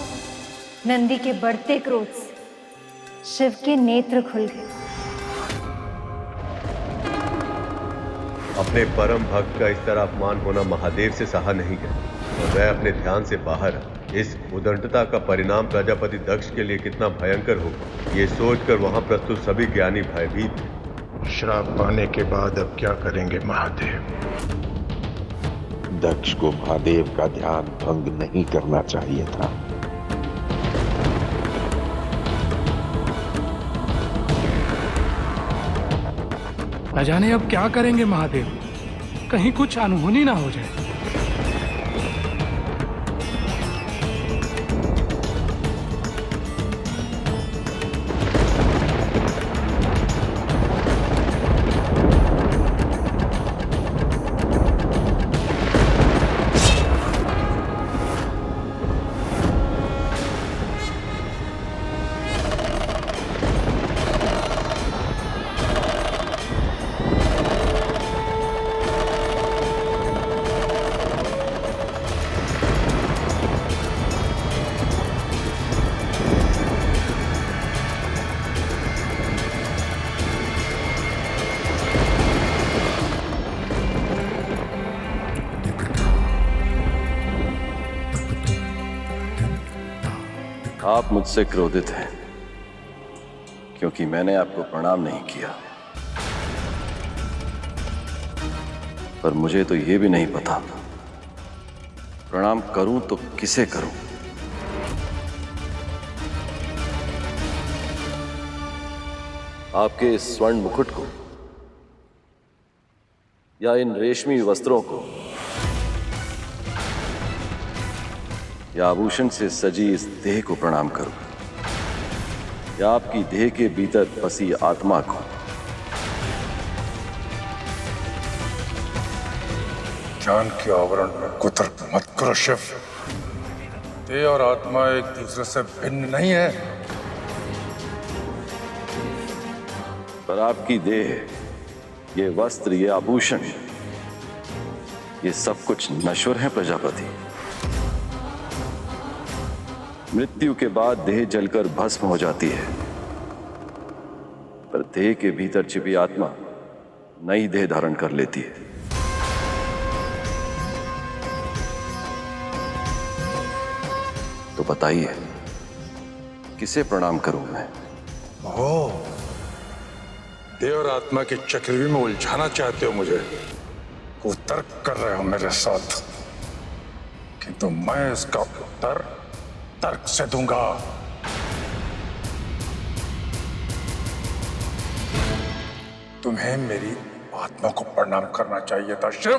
नंदी के बढ़ते क्रोध से शिव के नेत्र खुल गए। अपने परम भक्त का इस तरह अपमान होना महादेव से सहा नहीं गया और वह अपने ध्यान से बाहर आ। इस उदंडता का परिणाम प्रजापति दक्ष के लिए कितना भयंकर होगा, ये सोचकर वहां प्रस्तुत सभी ज्ञानी भयभीत थे। श्राप पाने के बाद अब क्या करेंगे महादेव? दक्ष को महादेव का ध्यान भंग नहीं करना चाहिए था। न जाने अब क्या करेंगे महादेव, कहीं कुछ अनहोनी ना हो जाए। आप मुझसे क्रोधित हैं क्योंकि मैंने आपको प्रणाम नहीं किया, पर मुझे तो यह भी नहीं पता प्रणाम करूं तो किसे करूं। आपके इस स्वर्ण मुकुट को या इन रेशमी वस्त्रों को या आभूषण से सजी इस देह को प्रणाम करूं, या आपकी देह के भीतर बसी आत्मा को? ज्ञान के आवरण में कुतर्क मत करो शिव। देह और आत्मा एक दूसरे से भिन्न नहीं है। पर आपकी देह, ये वस्त्र, ये आभूषण, ये सब कुछ नश्वर है प्रजापति। मृत्यु के बाद देह जलकर भस्म हो जाती है, पर देह के भीतर छिपी आत्मा नई देह धारण कर लेती है। तो बताइए, किसे प्रणाम करूं मैं? ओह, देह और आत्मा के चक्रव्यूह में उलझाना चाहते हो मुझे? वो तर्क कर रहे हो मेरे साथ, किंतु मैं इसका उत्तर तर्क से दूंगा। तुम्हें मेरी आत्मा को प्रणाम करना चाहिए था शिव।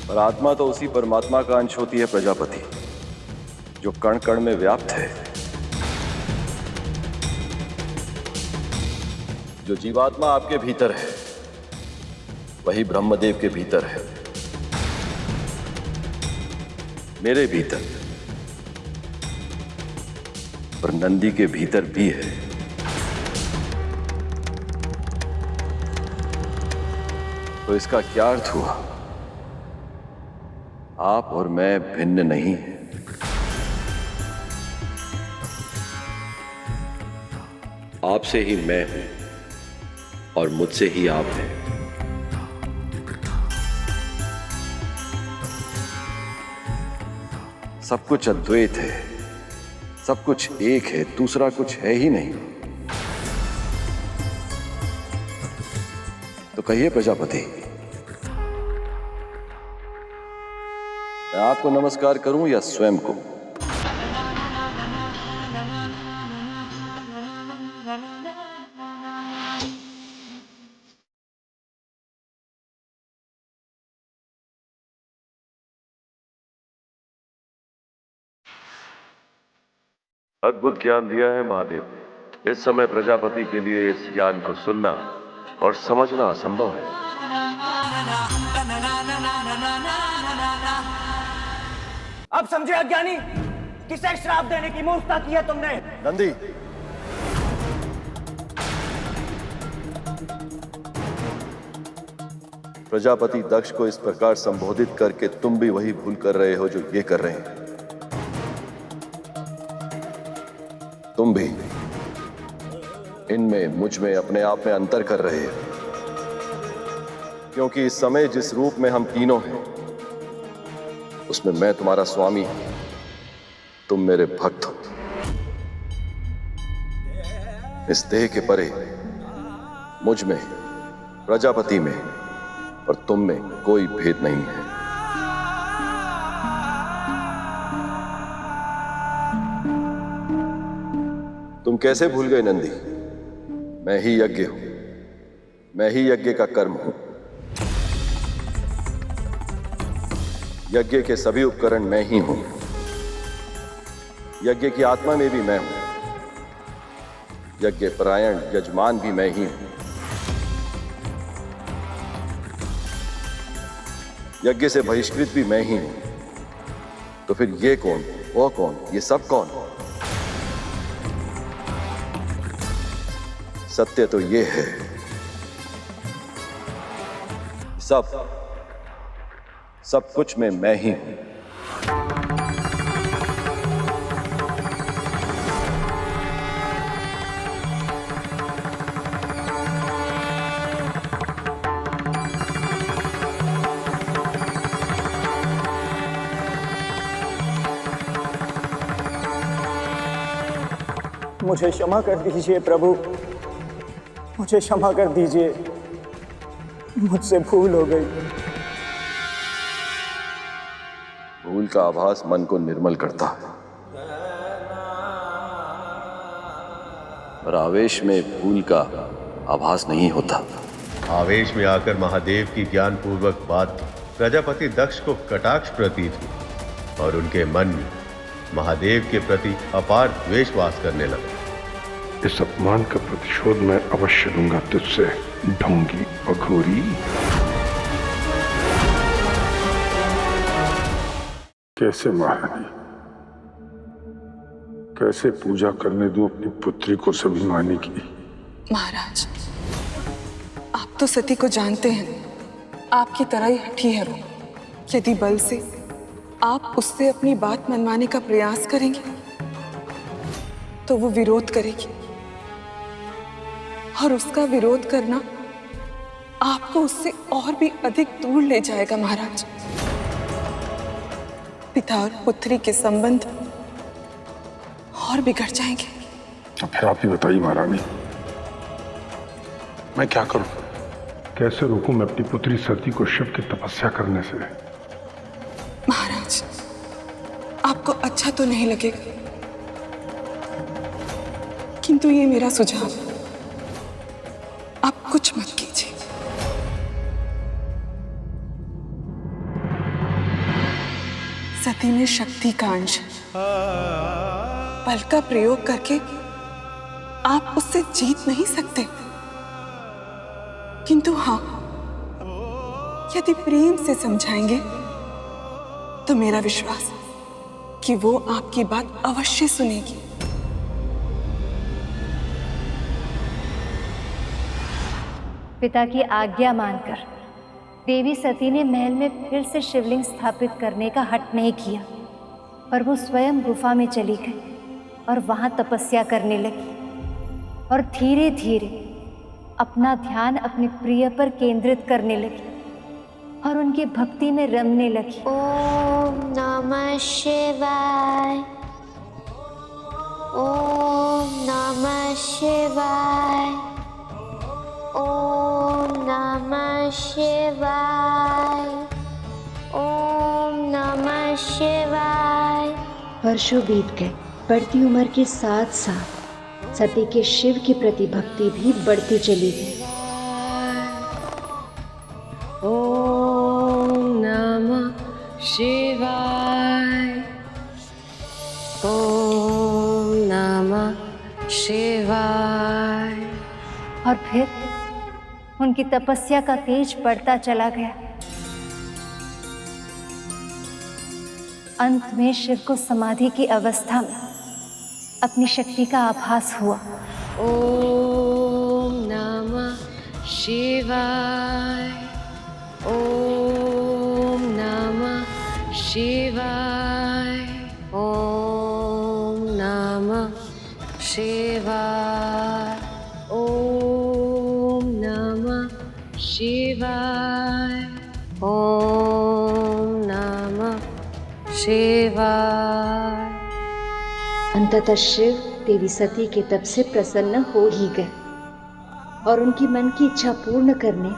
पर आत्मा तो उसी परमात्मा का अंश होती है प्रजापति, जो कण कण में व्याप्त है। जो जीवात्मा आपके भीतर है वही ब्रह्मदेव के भीतर है, मेरे भीतर, पर नंदी के भीतर भी है। तो इसका क्या अर्थ हुआ? आप और मैं भिन्न नहीं हैं। आपसे ही मैं हूं और मुझसे ही आप हैं। सब कुछ अद्वैत है, सब कुछ एक है, दूसरा कुछ है ही नहीं। तो कहिए प्रजापति, मैं आपको नमस्कार करूं या स्वयं को? अद्भुत ज्ञान दिया है महादेव। इस समय प्रजापति के लिए इस ज्ञान को सुनना और समझना असंभव है। अब समझे अज्ञानी, किसे श्राप देने की मूर्खता की है तुमने? नंदी, प्रजापति दक्ष को इस प्रकार संबोधित करके तुम भी वही भूल कर रहे हो जो ये कर रहे हैं। तुम भी इनमें मुझ में अपने आप में अंतर कर रहे हो, क्योंकि इस समय जिस रूप में हम तीनों हैं उसमें मैं तुम्हारा स्वामी हूं, तुम मेरे भक्त हो। इस देह के परे मुझ में, प्रजापति में और तुम में कोई भेद नहीं है। तुम कैसे भूल गए नंदी? मैं ही यज्ञ हूं, मैं ही यज्ञ का कर्म हूं। यज्ञ के सभी उपकरण मैं ही हूं। यज्ञ की आत्मा में भी मैं हूं। यज्ञ परायण यजमान भी मैं ही हूं। यज्ञ से बहिष्कृत भी मैं ही हूं। तो फिर ये कौन, वो कौन, ये सब कौन? सत्य तो ये है, सब कुछ में मैं ही हूं। मुझे क्षमा कर दीजिए प्रभु, मुझे क्षमा कर दीजिए, मुझसे भूल हो गई। भूल का आभास मन को निर्मल करता है, पर आवेश में भूल का आभास नहीं होता। आवेश में आकर महादेव की ज्ञान पूर्वक बात प्रजापति दक्ष को कटाक्ष प्रतीत हुई और उनके मन में महादेव के प्रति अपार द्वेष वास करने लगा। इस अपमान का प्रतिशोध मैं अवश्य लूंगा तुझसे, ढोंगी अघोरी। कैसे महारानी, कैसे पूजा करने दूं अपनी पुत्री को स्वाभिमानी की? महाराज, आप तो सती को जानते हैं। आपकी तरह ही हठी है वो। यदि बल से आप उससे अपनी बात मनवाने का प्रयास करेंगे तो वो विरोध करेगी, और उसका विरोध करना आपको उससे और भी अधिक दूर ले जाएगा महाराज। पिता और पुत्री के संबंध और बिगड़ जाएंगे। तो फिर आप ही बताइए महारानी, मैं क्या करूं? कैसे रोकूं मैं अपनी पुत्री सती को शिव की तपस्या करने से? महाराज, आपको अच्छा तो नहीं लगेगा, किंतु ये मेरा सुझाव है, आप कुछ मत कीजिए। सती में शक्ति का अंश, बल का प्रयोग करके आप उससे जीत नहीं सकते, किंतु हाँ, यदि प्रेम से समझाएंगे तो मेरा विश्वास है कि वो आपकी बात अवश्य सुनेगी। पिता की आज्ञा मानकर देवी सती ने महल में फिर से शिवलिंग स्थापित करने का हठ नहीं किया, पर वो स्वयं गुफा में चली गई और वहां तपस्या करने लगी, और धीरे धीरे अपना ध्यान अपने प्रिय पर केंद्रित करने लगी और उनकी भक्ति में रमने लगी। ओम नमः शिवाय, ओम नमः शिवाय, ओम नमः शिवाय, ओम नमः शिवाय। वर्षों बीत गए। बढ़ती उम्र के साथ साथ सती के शिव के प्रति भक्ति भी बढ़ती चली गई। ओम नमः शिवाय, ओम नमः शिवाय। और फिर उनकी तपस्या का तेज बढ़ता चला गया। अंत में शिव को समाधि की अवस्था में अपनी शक्ति का आभास हुआ। ओम नमः शिवाय, ओम नमः शिवाय, ओम नमः शिवाय, ओम नमः शिवाय, ओम नमः शिवाय। अंततः शिव देवी सती के तप से प्रसन्न हो ही गए और उनकी मन की इच्छा पूर्ण करने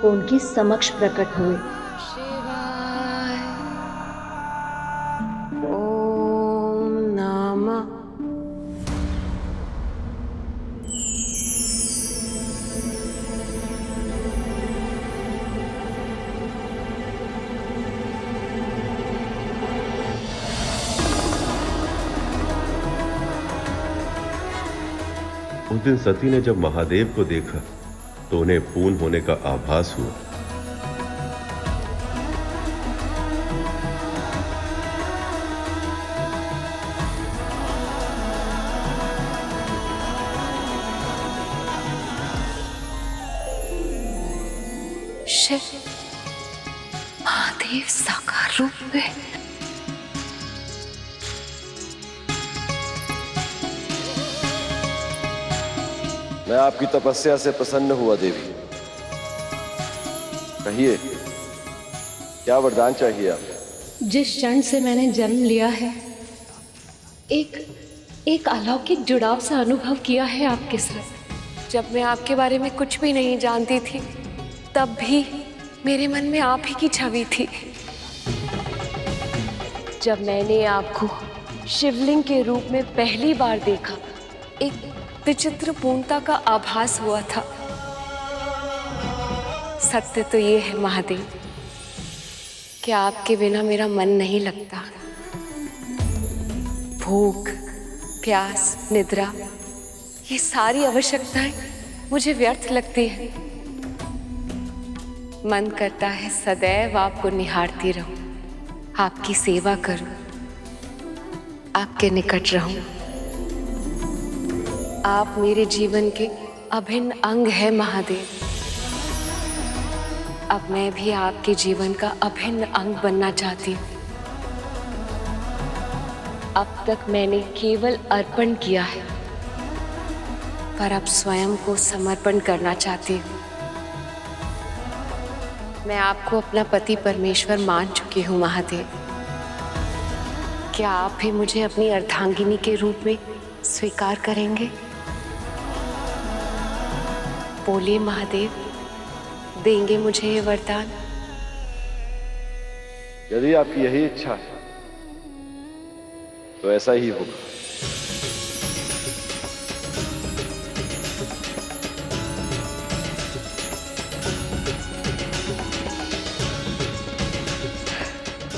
वो उनके समक्ष प्रकट हुए। ओम नमः उस दिन सती ने जब महादेव को देखा तो उन्हें पूर्ण होने का आभास हुआ। शिव महादेव साकार रूप में। मैं आपकी तपस्या से प्रसन्न हुआ देवी। कहिए, क्या वरदान चाहिए आपको? जिस क्षण से मैंने जन्म लिया है, एक अलौकिक जुड़ाव सा अनुभव किया है आपके साथ। जब मैं आपके बारे में कुछ भी नहीं जानती थी, तब भी मेरे मन में आप ही की छवि थी। जब मैंने आपको शिवलिंग के रूप में पहली बार देखा, एक विचित्र पूर्णता का आभास हुआ था। सत्य तो ये है महादेव कि आपके बिना मेरा मन नहीं लगता। भूख, प्यास, निद्रा, ये सारी आवश्यकताएं मुझे व्यर्थ लगती है। मन करता है सदैव आपको निहारती रहूं, आपकी सेवा करूं, आपके निकट रहूं। आप मेरे जीवन के अभिन्न अंग है महादेव। अब मैं भी आपके जीवन का अभिन्न अंग बनना चाहती हूँ। अब तक मैंने केवल अर्पण किया है, पर अब स्वयं को समर्पण करना चाहती हूँ। मैं आपको अपना पति परमेश्वर मान चुकी हूँ महादेव। क्या आप भी मुझे अपनी अर्धांगिनी के रूप में स्वीकार करेंगे? बोलिए महादेव, देंगे मुझे ये वरदान? यदि आपकी यही इच्छा है तो ऐसा ही होगा।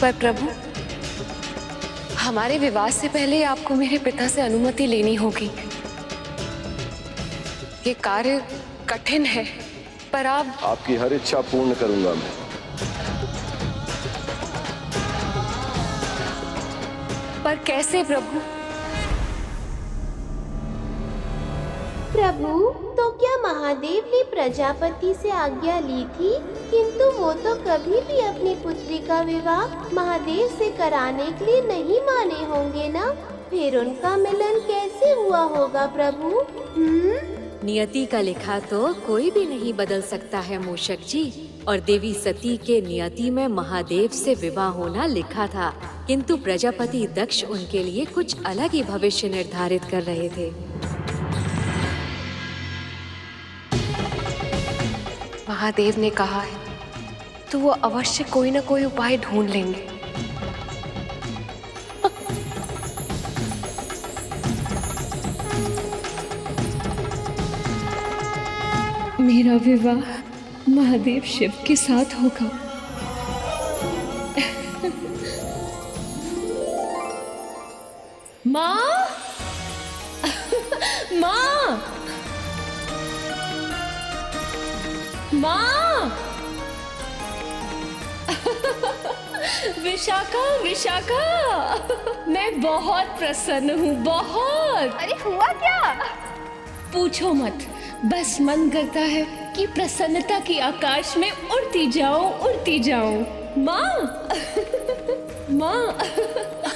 पर प्रभु, हमारे विवाह से पहले आपको मेरे पिता से अनुमति लेनी होगी। ये कार्य कठिन है, पर आप... आपकी हर इच्छा पूर्ण करूंगा मैं। पर कैसे प्रभु? प्रभु, तो क्या महादेव ने प्रजापति से आज्ञा ली थी? किंतु वो तो कभी भी अपनी पुत्री का विवाह महादेव से कराने के लिए नहीं माने होंगे ना? फिर उनका मिलन कैसे हुआ होगा प्रभु? नियति का लिखा तो कोई भी नहीं बदल सकता है मूषक जी। और देवी सती के नियति में महादेव से विवाह होना लिखा था, किंतु प्रजापति दक्ष उनके लिए कुछ अलग ही भविष्य निर्धारित कर रहे थे। महादेव ने कहा है तो वो अवश्य कोई ना कोई उपाय ढूंढ लेंगे। मेरा विवाह महादेव शिव के साथ होगा। माँ, माँ, माँ, विशाखा, विशाखा, मैं बहुत प्रसन्न हूँ, बहुत। अरे हुआ क्या? पूछो मत, बस मन करता है कि प्रसन्नता की आकाश में उड़ती जाऊं, उड़ती जाऊं। माँ, माँ।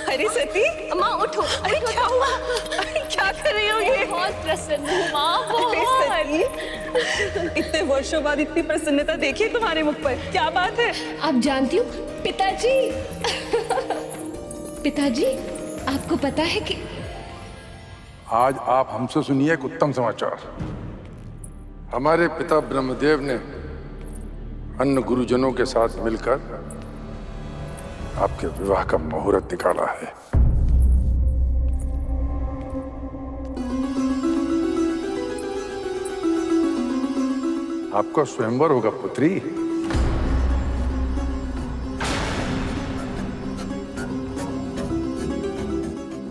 अरे सती, माँ उठो। अरे क्या हुआ? अरे क्या कर रही हो ये? बहुत प्रसन्न हूँ माँ, बहुत। इतने वर्षों बाद इतनी प्रसन्नता देखी तुम्हारे मुख पर, क्या बात है? आप जानती हो पिताजी, पिताजी, आपको पता है कि आज आप हमसे सुनिए एक उत्तम समाचार। हमारे पिता ब्रह्मदेव ने अन्य गुरुजनों के साथ मिलकर आपके विवाह का मुहूर्त निकाला है। आपका स्वयंवर होगा पुत्री।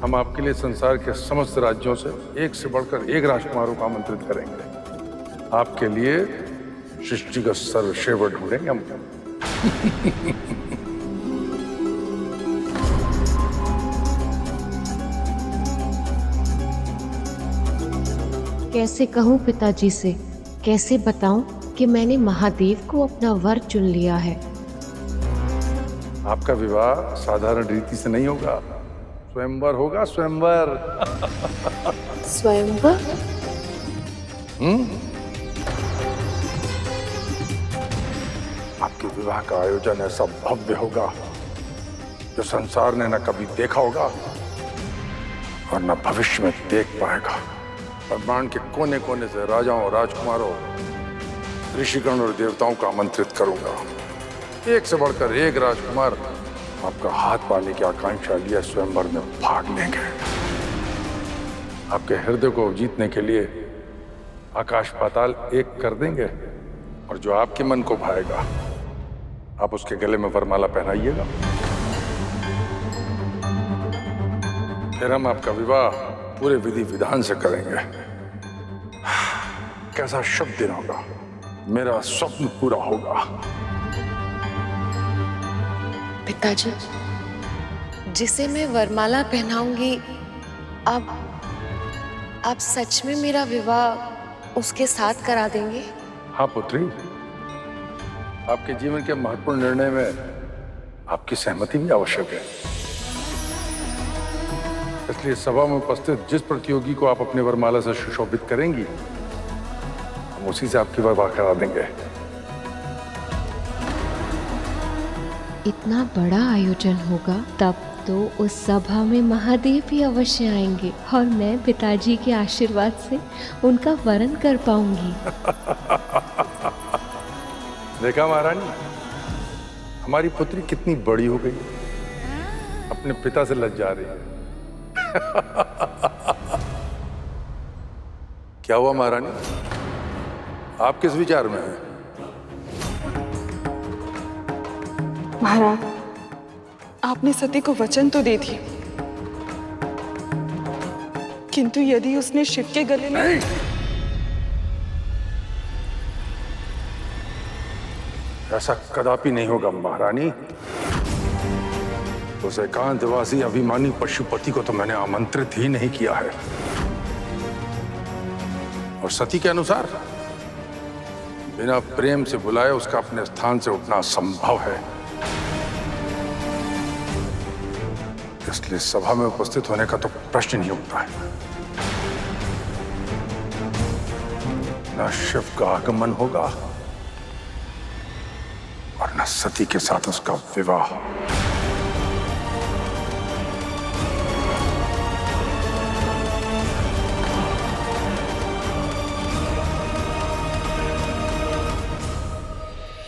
हम आपके लिए संसार के समस्त राज्यों से एक से बढ़कर एक राजकुमारों को आमंत्रित करेंगे। आपके लिए सृष्टि का सर्वश्रेष्ठ ढूंढेंगे हम। कैसे कहूँ पिताजी से, कैसे बताऊं कि मैंने महादेव को अपना वर चुन लिया है। आपका विवाह साधारण रीति से नहीं होगा, स्वयंवर होगा, स्वयंवर। स्वयंवर? आपके विवाह का आयोजन ऐसा भव्य होगा जो संसार ने न कभी देखा होगा और न भविष्य में देख पाएगा। ब्रह्मांड के कोने कोने से राजाओं, राजकुमारों, ऋषिगण और देवताओं को आमंत्रित करूंगा। एक से बढ़कर एक राजकुमार आपका हाथ पाने की आकांक्षा लिए स्वयंवर में भाग लेंगे। आपके हृदय को जीतने के लिए आकाश पाताल एक कर देंगे और जो आपके मन को भाएगा आप उसके गले में वरमाला पहनाइएगा। फिर हम आपका विवाह पूरे विधि विधान से करेंगे। कैसा शुभ दिन होगा, मेरा स्वप्न पूरा होगा। पिताजी, जिसे मैं वरमाला पहनाऊंगी, आप सच में मेरा विवाह उसके साथ करा देंगे? हाँ पुत्री, आपके जीवन के महत्वपूर्ण निर्णय में आपकी सहमति भी आवश्यक है। इसलिए सभा में उपस्थित जिस प्रतियोगी को आप अपने वरमाला से सुशोभित करेंगी, हम उसी से आपकी विवाह करा देंगे। इतना बड़ा आयोजन होगा, तब तो उस सभा में महादेव भी अवश्य आएंगे और मैं पिताजी के आशीर्वाद से उनका वरण कर पाऊंगी। देखा महारानी, हमारी पुत्री कितनी बड़ी हो गई, अपने पिता से लज्जा रही है। क्या हुआ महारानी, आप किस विचार में हैं? महाराज, आपने सती को वचन तो दे दिया, किंतु यदि उसने शिव के गले में ऐसा कदापि नहीं होगा महारानी। उस एकांतवासी अभिमानी पशुपति को तो मैंने आमंत्रित ही नहीं किया है। और सती के अनुसार बिना प्रेम से बुलाए उसका अपने स्थान से उठना असंभव है। इसलिए सभा में उपस्थित होने का तो प्रश्न नहीं उठता है। न शिव का आगमन होगा और न सती के साथ उसका विवाह।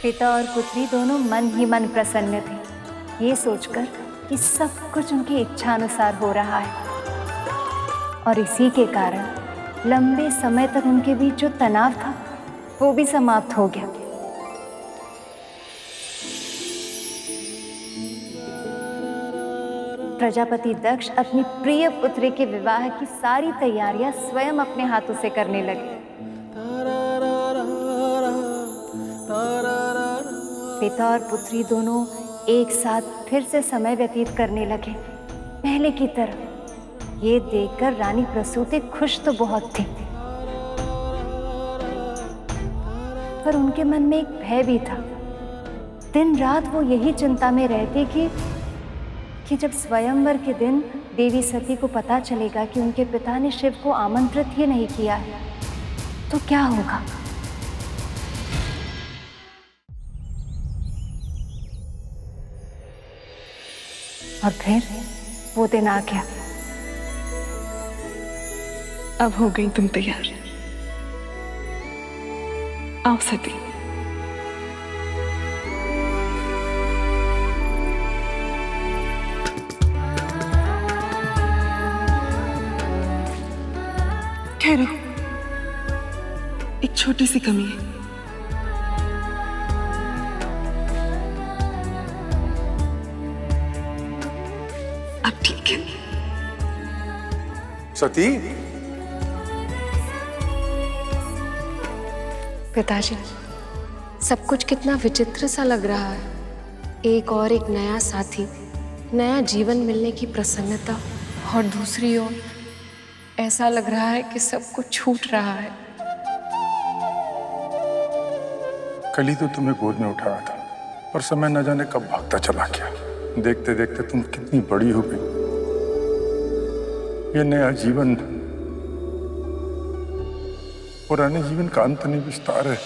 पिता और पुत्री दोनों मन ही मन प्रसन्न थे, ये सोचकर कि सब कुछ उनकी इच्छा अनुसार हो रहा है। और इसी के कारण लंबे समय तक उनके बीच जो तनाव था वो भी समाप्त हो गया। प्रजापति दक्ष अपनी प्रिय पुत्री के विवाह की सारी तैयारियां स्वयं अपने हाथों से करने लगे। पिता और पुत्री दोनों एक साथ फिर से समय व्यतीत करने लगे, पहले की तरह। ये देखकर रानी प्रसूति खुश तो बहुत थी, पर उनके मन में एक भय भी था। दिन रात वो यही चिंता में रहती कि जब स्वयंवर के दिन देवी सती को पता चलेगा कि उनके पिता ने शिव को आमंत्रित ही नहीं किया है, तो क्या होगा। और फिर वो दिन आ गया। अब हो गई तुम तैयार। आओ सती। ठहरो, एक छोटी सी कमी है। अब ठीक है। सती, पिताजी, सब कुछ कितना विचित्र सा लग रहा है। एक नया साथी, नया जीवन मिलने की प्रसन्नता, और दूसरी ओर ऐसा लग रहा है कि सब कुछ छूट रहा है। कल ही तो तुम्हें गोद में उठाया था, पर समय न जाने कब भागता चला गया। देखते देखते तुम कितनी बड़ी हो गई। ये नया जीवन पुराने जीवन का अंत नहीं, विस्तार है।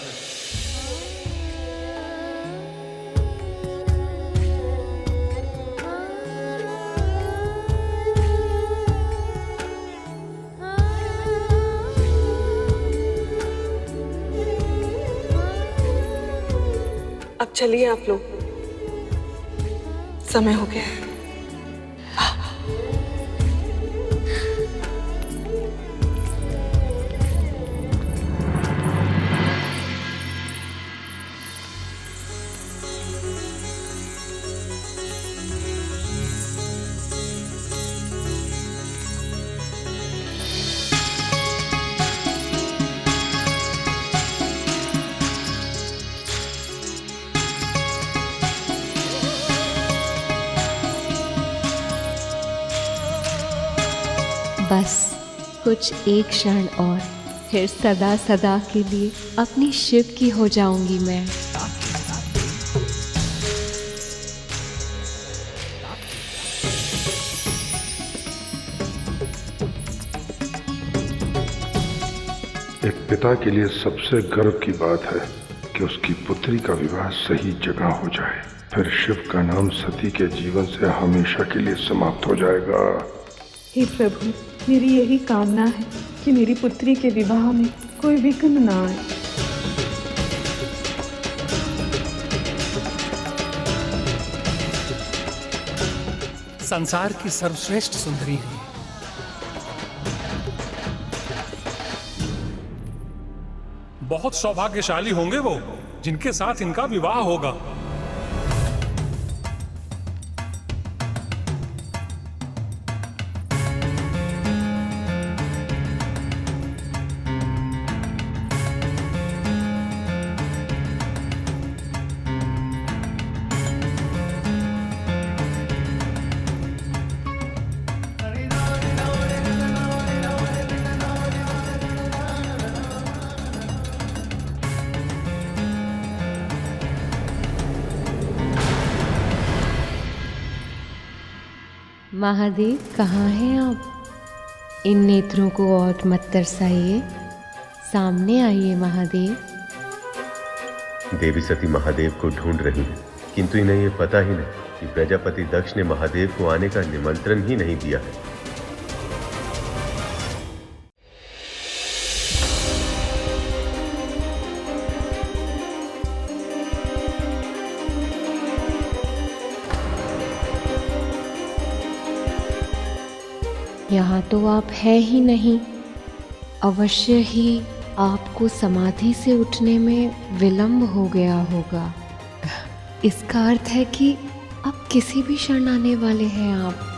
अब चलिए आप लोग, समय हो गया है। बस कुछ एक क्षण और, फिर सदा सदा के लिए अपनी शिव की हो जाऊंगी मैं। एक पिता के लिए सबसे गर्व की बात है कि उसकी पुत्री का विवाह सही जगह हो जाए, फिर शिव का नाम सती के जीवन से हमेशा के लिए समाप्त हो जाएगा। हे प्रभु, मेरी यही कामना है कि मेरी पुत्री के विवाह में कोई विघ्न ना आए। संसार की सर्वश्रेष्ठ सुंदरी है। बहुत सौभाग्यशाली होंगे वो जिनके साथ इनका विवाह होगा। महादेव कहाँ हैं आप? इन नेत्रों को और मत तरसाइए, सामने आइए महादेव। देवी सती महादेव को ढूंढ रही है, किंतु इन्हें ये पता ही नहीं कि प्रजापति दक्ष ने महादेव को आने का निमंत्रण ही नहीं दिया है। यहाँ तो आप है ही नहीं। अवश्य ही आपको समाधि से उठने में विलंब हो गया होगा। इसका अर्थ है कि अब किसी भी क्षण आने वाले हैं आप।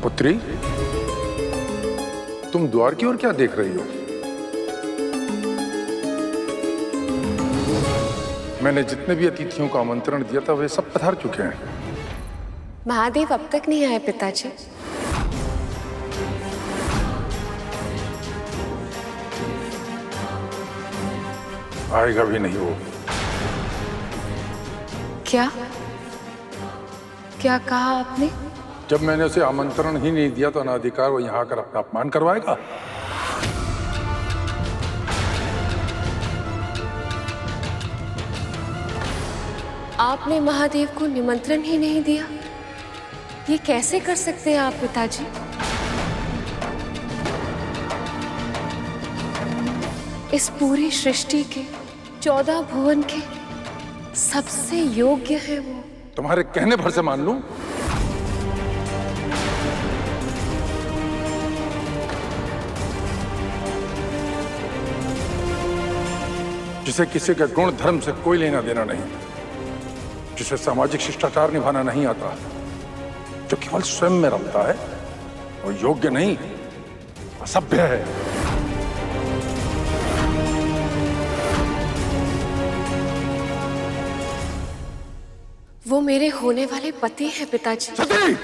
पुत्री, तुम द्वार की ओर क्या देख रही हो? मैंने जितने भी अतिथियों का आमंत्रण दिया था वे सब पधार चुके हैं। महादेव अब तक नहीं आए पिताजी। आएगा भी नहीं वो। क्या क्या कहा आपने? जब मैंने उसे आमंत्रण ही नहीं दिया तो अनाधिकार वो यहाँ आकर अपना अपमान करवाएगा। आपने महादेव को निमंत्रण ही नहीं दिया? ये कैसे कर सकते हैं आप पिताजी? इस पूरी सृष्टि के 14 भुवन के सबसे योग्य है वो। तुम्हारे कहने भर से मान लूं? जिसे किसी के गुण धर्म से कोई लेना देना नहीं, जिसे सामाजिक शिष्टाचार निभाना नहीं आता, जो केवल स्वयं में रमता है, वो योग्य नहीं, असभ्य है। वो मेरे होने वाले पति हैं पिताजी। सती!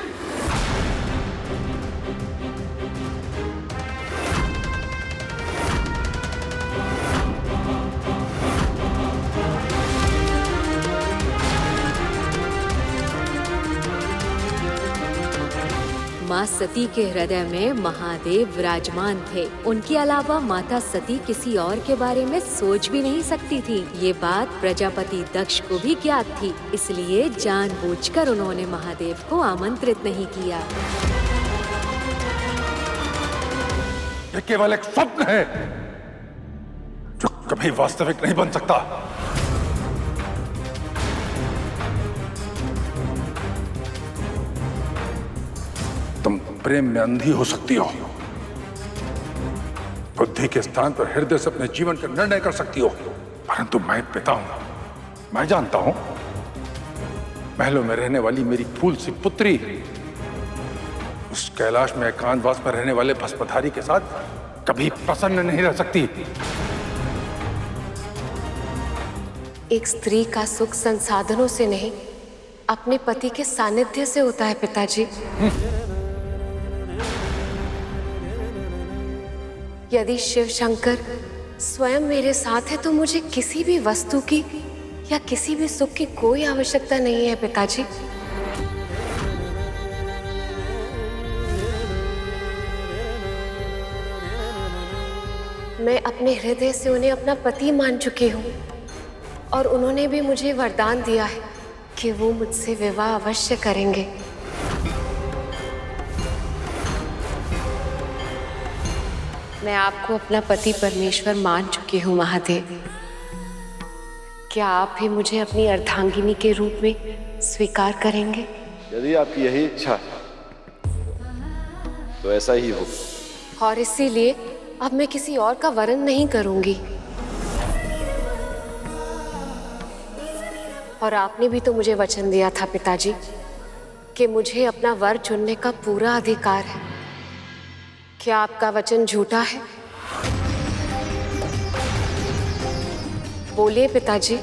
माँ सती के हृदय में महादेव विराजमान थे। उनके अलावा माता सती किसी और के बारे में सोच भी नहीं सकती थी। ये बात प्रजापति दक्ष को भी ज्ञात थी, इसलिए जानबूझकर उन्होंने महादेव को आमंत्रित नहीं किया। ये केवल एक स्वप्न है जो कभी वास्तविक नहीं बन सकता। तुम प्रेम में अंधी हो सकती हो, बुद्धि के स्थान पर हृदय से अपने जीवन का निर्णय कर सकती हो, परंतु मैं पिता हूं, मैं जानता हूं महलों में रहने वाली मेरी फूल सी पुत्री उस कैलाश में एकांतवास में रहने वाले भस्मधारी के साथ कभी प्रसन्न नहीं रह सकती। एक स्त्री का सुख संसाधनों से नहीं, अपने पति के सानिध्य से होता है पिताजी। यदि शिव शंकर स्वयं मेरे साथ है तो मुझे किसी भी वस्तु की या किसी भी सुख की कोई आवश्यकता नहीं है पिताजी। मैं अपने हृदय से उन्हें अपना पति मान चुकी हूँ और उन्होंने भी मुझे वरदान दिया है कि वो मुझसे विवाह अवश्य करेंगे। मैं आपको अपना पति परमेश्वर मान चुकी हूँ महादेव। क्या आप भी मुझे अपनी अर्धांगिनी के रूप में स्वीकार करेंगे? यदि आपकी यही इच्छा है तो ऐसा ही हो। और इसीलिए अब मैं किसी और का वरण नहीं करूंगी। और आपने भी तो मुझे वचन दिया था पिताजी कि मुझे अपना वर चुनने का पूरा अधिकार है। क्या आपका वचन झूठा है? बोलिए पिताजी।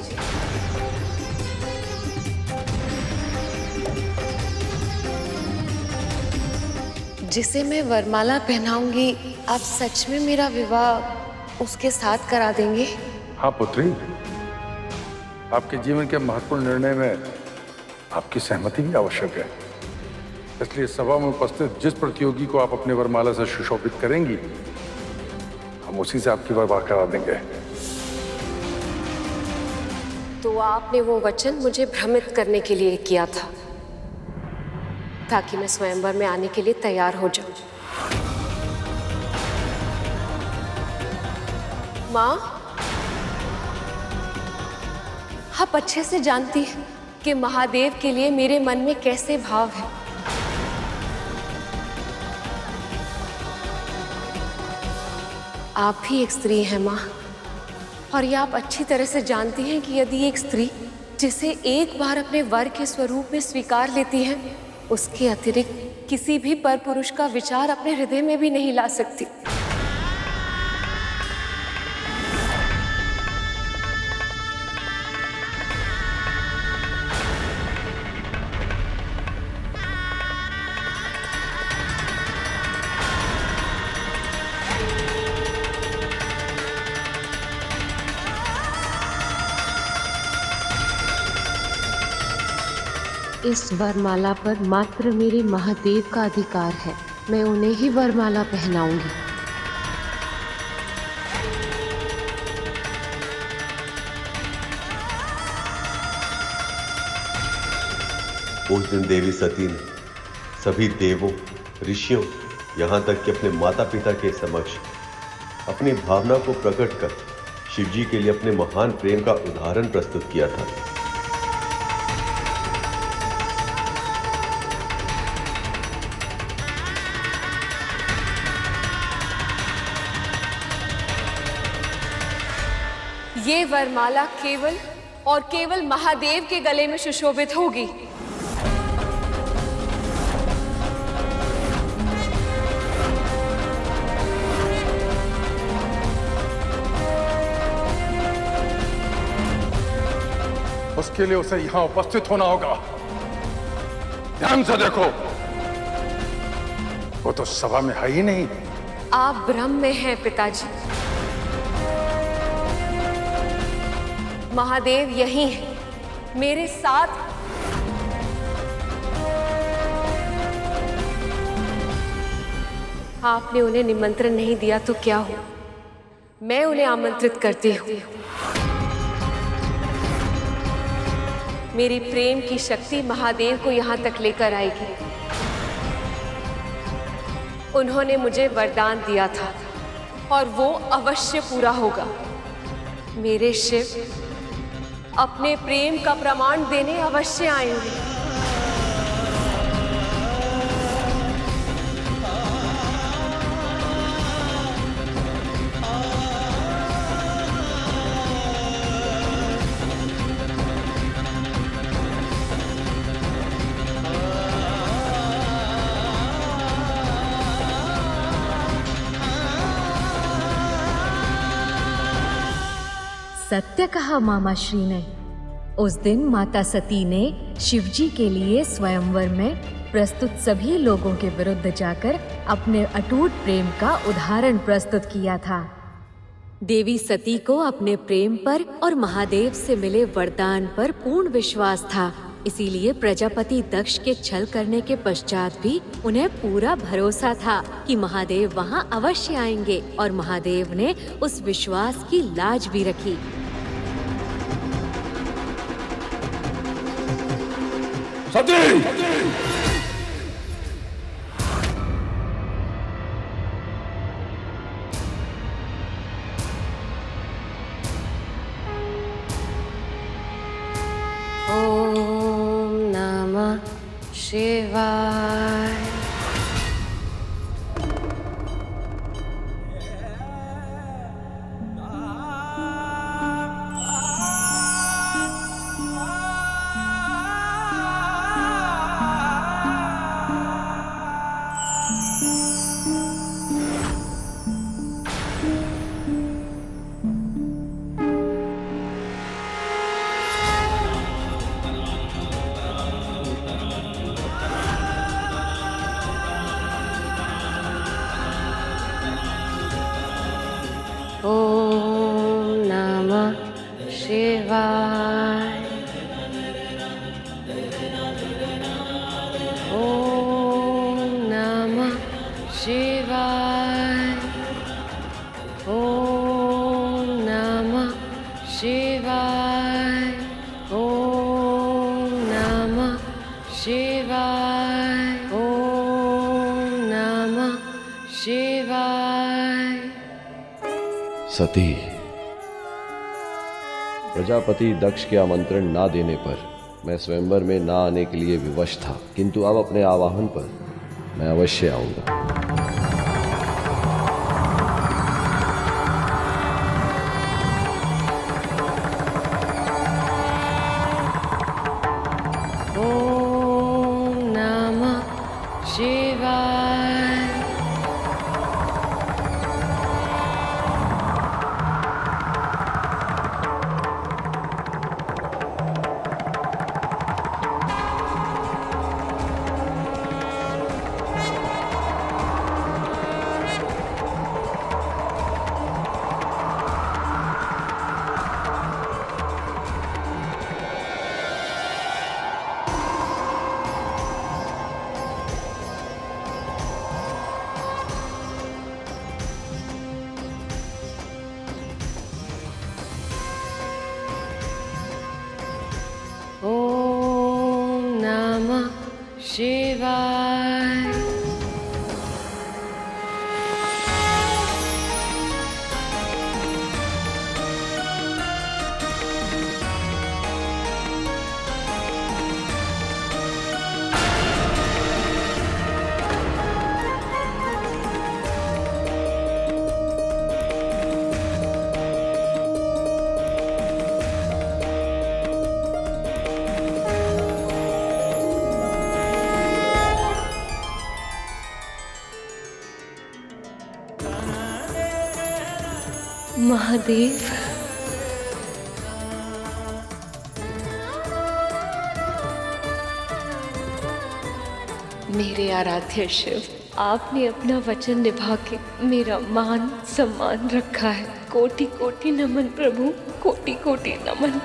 जिसे मैं वरमाला पहनाऊंगी, आप सच में मेरा विवाह उसके साथ करा देंगे? हाँ पुत्री, आपके जीवन के महत्वपूर्ण निर्णय में आपकी सहमति भी आवश्यक है। इसलिए सभा में उपस्थित जिस प्रतियोगी को आप अपने वरमाला से सुशोभित करेंगी, हम उसी से आपकी विवाह करा देंगे। तो आपने वो वचन मुझे भ्रमित करने के लिए किया था ताकि मैं स्वयंवर में आने के लिए तैयार हो जाऊं। माँ, आप अच्छे से जानती हैं कि महादेव के लिए मेरे मन में कैसे भाव है। आप भी एक स्त्री हैं माँ, और ये आप अच्छी तरह से जानती हैं कि यदि एक स्त्री जिसे एक बार अपने वर के स्वरूप में स्वीकार लेती है, उसके अतिरिक्त किसी भी पर पुरुष का विचार अपने हृदय में भी नहीं ला सकती। इस वरमाला पर मात्र मेरे महादेव का अधिकार है। मैं उन्हें ही वरमाला पहनाऊंगी। उस दिन देवी सती ने सभी देवों, ऋषियों, यहाँ तक कि अपने माता पिता के समक्ष अपनी भावना को प्रकट कर शिवजी के लिए अपने महान प्रेम का उदाहरण प्रस्तुत किया था। ये वरमाला केवल और केवल महादेव के गले में सुशोभित होगी। उसके लिए उसे यहां उपस्थित होना होगा। ध्यान से देखो, वो तो सभा में है ही नहीं। आप भ्रम में हैं पिताजी। महादेव यहीं है, मेरे साथ। आपने उन्हें निमंत्रण नहीं दिया तो क्या हो, मैं उन्हें आमंत्रित करती हूँ। मेरी प्रेम की शक्ति महादेव को यहाँ तक लेकर आएगी। उन्होंने मुझे वरदान दिया था और वो अवश्य पूरा होगा। मेरे शिव अपने प्रेम का प्रमाण देने अवश्य आएंगे। सत्य कहा मामा श्री ने। उस दिन माता सती ने शिवजी के लिए स्वयंवर में प्रस्तुत सभी लोगों के विरुद्ध जाकर अपने अटूट प्रेम का उदाहरण प्रस्तुत किया था। देवी सती को अपने प्रेम पर और महादेव से मिले वरदान पर पूर्ण विश्वास था, इसीलिए प्रजापति दक्ष के छल करने के पश्चात भी उन्हें पूरा भरोसा था कि महादेव वहां अवश्य आएंगे, और महादेव ने उस विश्वास की लाज भी रखी। सती! ओम नमः शिवाय। ओम नमः शिवाय। ओम नमः शिवाय। ओम नमः शिवाय। ओम नमः शिवाय। ओम नमः शिवाय। सती, प्रजापति दक्ष के आमंत्रण ना देने पर मैं स्वयंवर में ना आने के लिए विवश था, किंतु अब अपने आवाहन पर मैं अवश्य आऊंगा। ओम नमः शिवाय। ओम नमः शिवाय। महादेव, मेरे आराध्य शिव, आपने अपना वचन निभा के मेरा मान सम्मान रखा है। कोटि कोटि नमन प्रभु, कोटि कोटि नमन।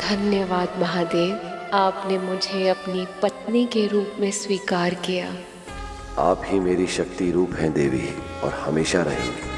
धन्यवाद महादेव, आपने मुझे अपनी पत्नी के रूप में स्वीकार किया। आप ही मेरी शक्ति रूप हैं देवी, और हमेशा रहेंगी।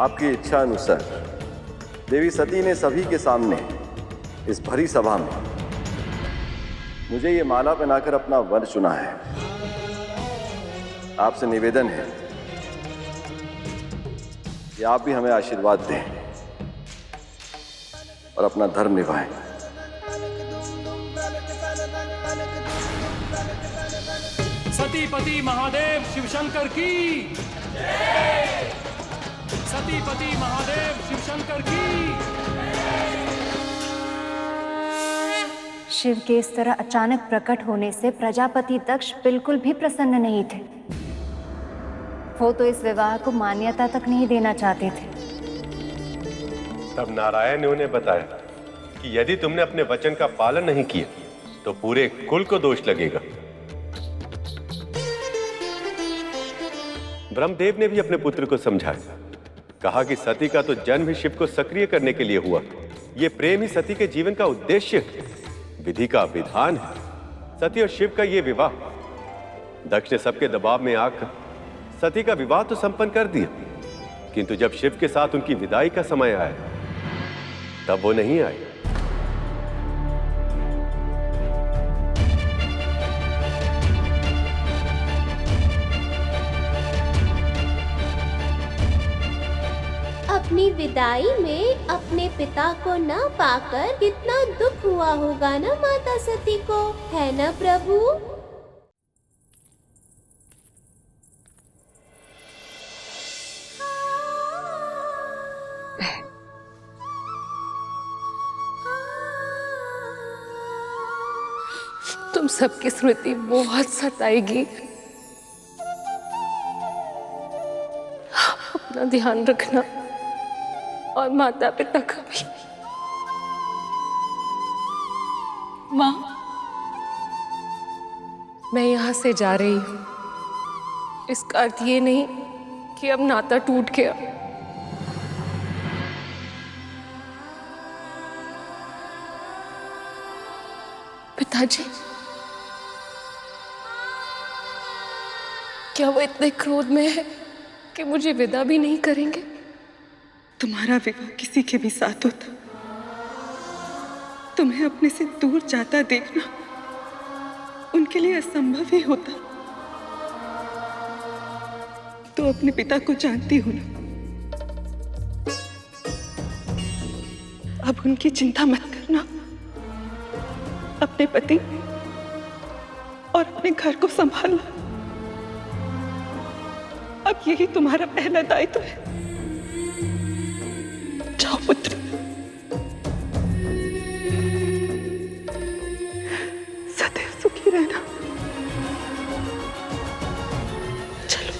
आपकी इच्छा अनुसार देवी सती ने सभी के सामने इस भरी सभा में मुझे ये माला पहनाकर अपना वर चुना है। आपसे निवेदन है कि आप भी हमें आशीर्वाद दें और अपना धर्म निभाएं। सतीपति महादेव शिवशंकर की जय। सतीपति महादेव शिवशंकर की। शिव के इस तरह अचानक प्रकट होने से प्रजापति दक्ष बिल्कुल भी प्रसन्न नहीं थे। वो तो इस विवाह को मान्यता तक नहीं देना चाहते थे। तब नारायण ने उन्हें बताया कि यदि तुमने अपने वचन का पालन नहीं किया तो पूरे कुल को दोष लगेगा। ब्रह्मदेव ने भी अपने पुत्र को समझाया, कहा कि सती का तो जन्म ही शिव को सक्रिय करने के लिए हुआ। यह प्रेम ही सती के जीवन का उद्देश्य है, विधि का विधान है। सती और शिव का यह विवाह, दक्ष ने सबके दबाव में आकर सती का विवाह तो संपन्न कर दिया, किंतु जब शिव के साथ उनकी विदाई का समय आया तब वो नहीं आए। अपनी विदाई में अपने पिता को न पाकर कितना दुख हुआ होगा ना माता सती को, है ना प्रभु? तुम सबकी स्मृति बहुत सताएगी। अपना ध्यान रखना और माता पिता का भी। माँ, मैं यहाँ से जा रही हूँ, इसका अर्थ ये नहीं कि अब नाता टूट गया। पिताजी, क्या वो इतने क्रोध में है कि मुझे विदा भी नहीं करेंगे? तुम्हारा विवाह किसी के भी साथ होता, तुम्हें अपने से दूर जाता देखना उनके लिए असंभव ही होता। तो अपने पिता को जानती हो ना, अब उनकी चिंता मत करना। अपने पति और अपने घर को संभालना, अब यही तुम्हारा पहला दायित्व है। जाओ पुत्र, सदैव सुखी रहना। चलो।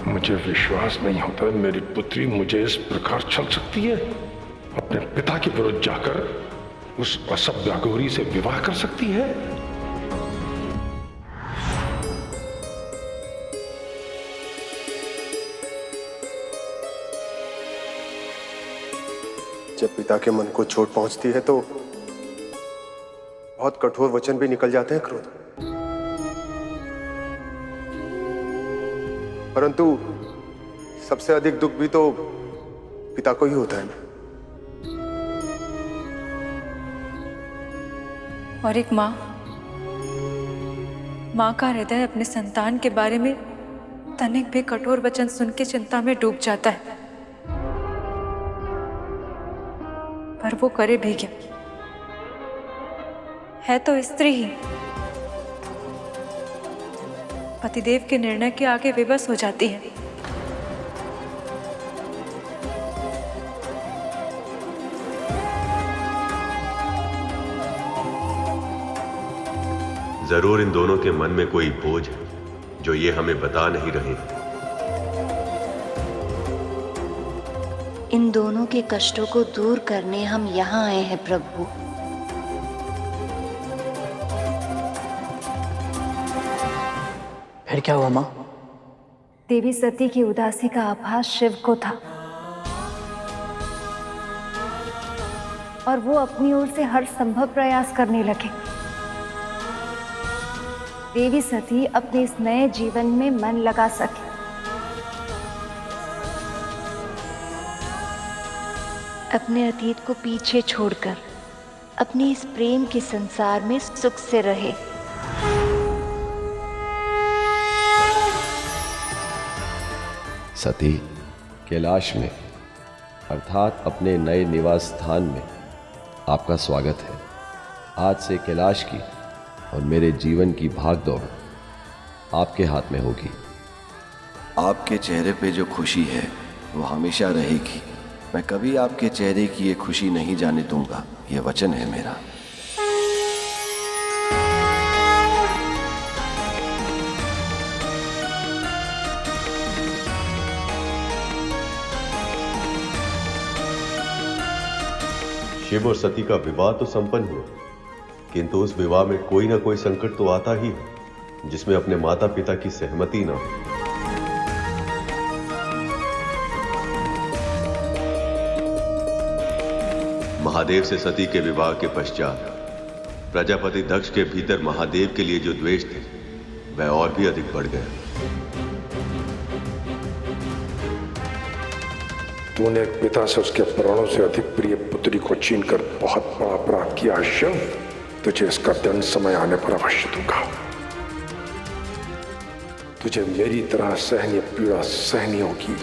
मुझे विश्वास नहीं होता मेरी पुत्री मुझे इस प्रकार छल सकती है। अपने पिता के विरुद्ध जाकर उस असभ्य अघोरी से विवाह कर सकती है। जब पिता के मन को चोट पहुंचती है तो बहुत कठोर वचन भी निकल जाते हैं क्रोध। परंतु सबसे अधिक दुख भी तो पिता को ही होता है ना। और एक माँ का हृदय अपने संतान के बारे में तनिक भी कठोर वचन सुन के चिंता में डूब जाता है, पर वो करे भी क्या, है तो स्त्री ही। पतिदेव के निर्णय के आगे विवश हो जाती है। जरूर इन दोनों के मन में कोई बोझ है जो ये हमें बता नहीं रहे। इन दोनों के कष्टों को दूर करने हम यहाँ आए हैं प्रभु। फिर क्या हुआ माँ? देवी सती की उदासी का आभास शिव को था और वो अपनी ओर से हर संभव प्रयास करने लगे। देवी सती अपने इस नए जीवन में मन लगा सके। अपने अतीत को पीछे छोड़कर अपने इस प्रेम के संसार में सुख से रहे। सती, कैलाश में अर्थात अपने नए निवास स्थान में आपका स्वागत है। आज से कैलाश की और मेरे जीवन की भागदौड़ आपके हाथ में होगी। आपके चेहरे पे जो खुशी है वो हमेशा रहेगी। मैं कभी आपके चेहरे की ये खुशी नहीं जाने दूंगा, ये वचन है मेरा। शिव और सती का विवाह तो संपन्न हुआ, किंतु उस विवाह में कोई ना कोई संकट तो आता ही है जिसमें अपने माता पिता की सहमति ना हो। महादेव से सती के विवाह के पश्चात प्रजापति दक्ष के भीतर महादेव के लिए जो द्वेष थे वह और भी अधिक बढ़ गया। तूने पिता से उसके प्राणों से अधिक प्रिय पुत्री को छीनकर बहुत बड़ा अपराध किया शिव। तुझे इसका दंड समय आने पर अवश्य दूंगा। तुझे मेरी तरह सहनीय पीड़ा सहनी होगी।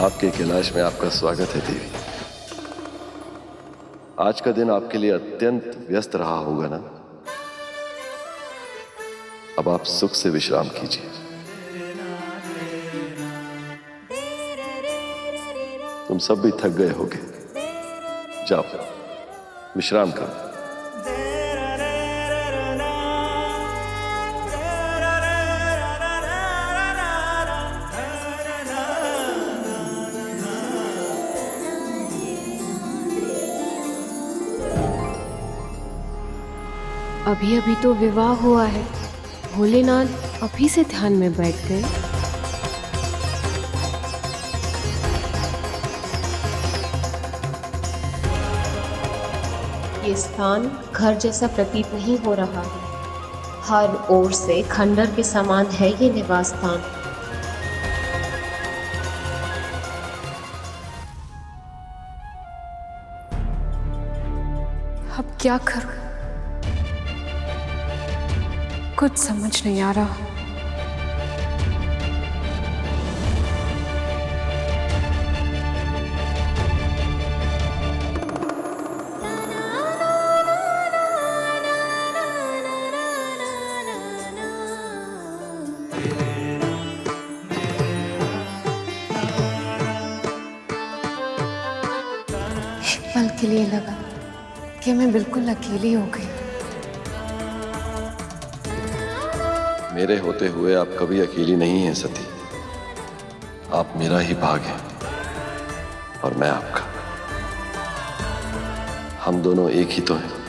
आपके कैलाश में आपका स्वागत है देवी। आज का दिन आपके लिए अत्यंत व्यस्त रहा होगा ना? अब आप सुख से विश्राम कीजिए। तुम सब भी थक गए होगे, जाओ विश्राम करो। अभी अभी तो विवाह हुआ है, भोलेनाथ अभी से ध्यान में बैठ गए। ये स्थान घर जैसा प्रतीत नहीं हो रहा है। हर ओर से खंडर के समान है ये निवास स्थान। अब क्या करूं? कुछ समझ नहीं आ रहा। एक पल के लिए लगा कि मैं बिल्कुल अकेली हो गई। मेरे होते हुए आप कभी अकेली नहीं हैं सती। आप मेरा ही भाग हैं और मैं आपका। हम दोनों एक ही तो हैं।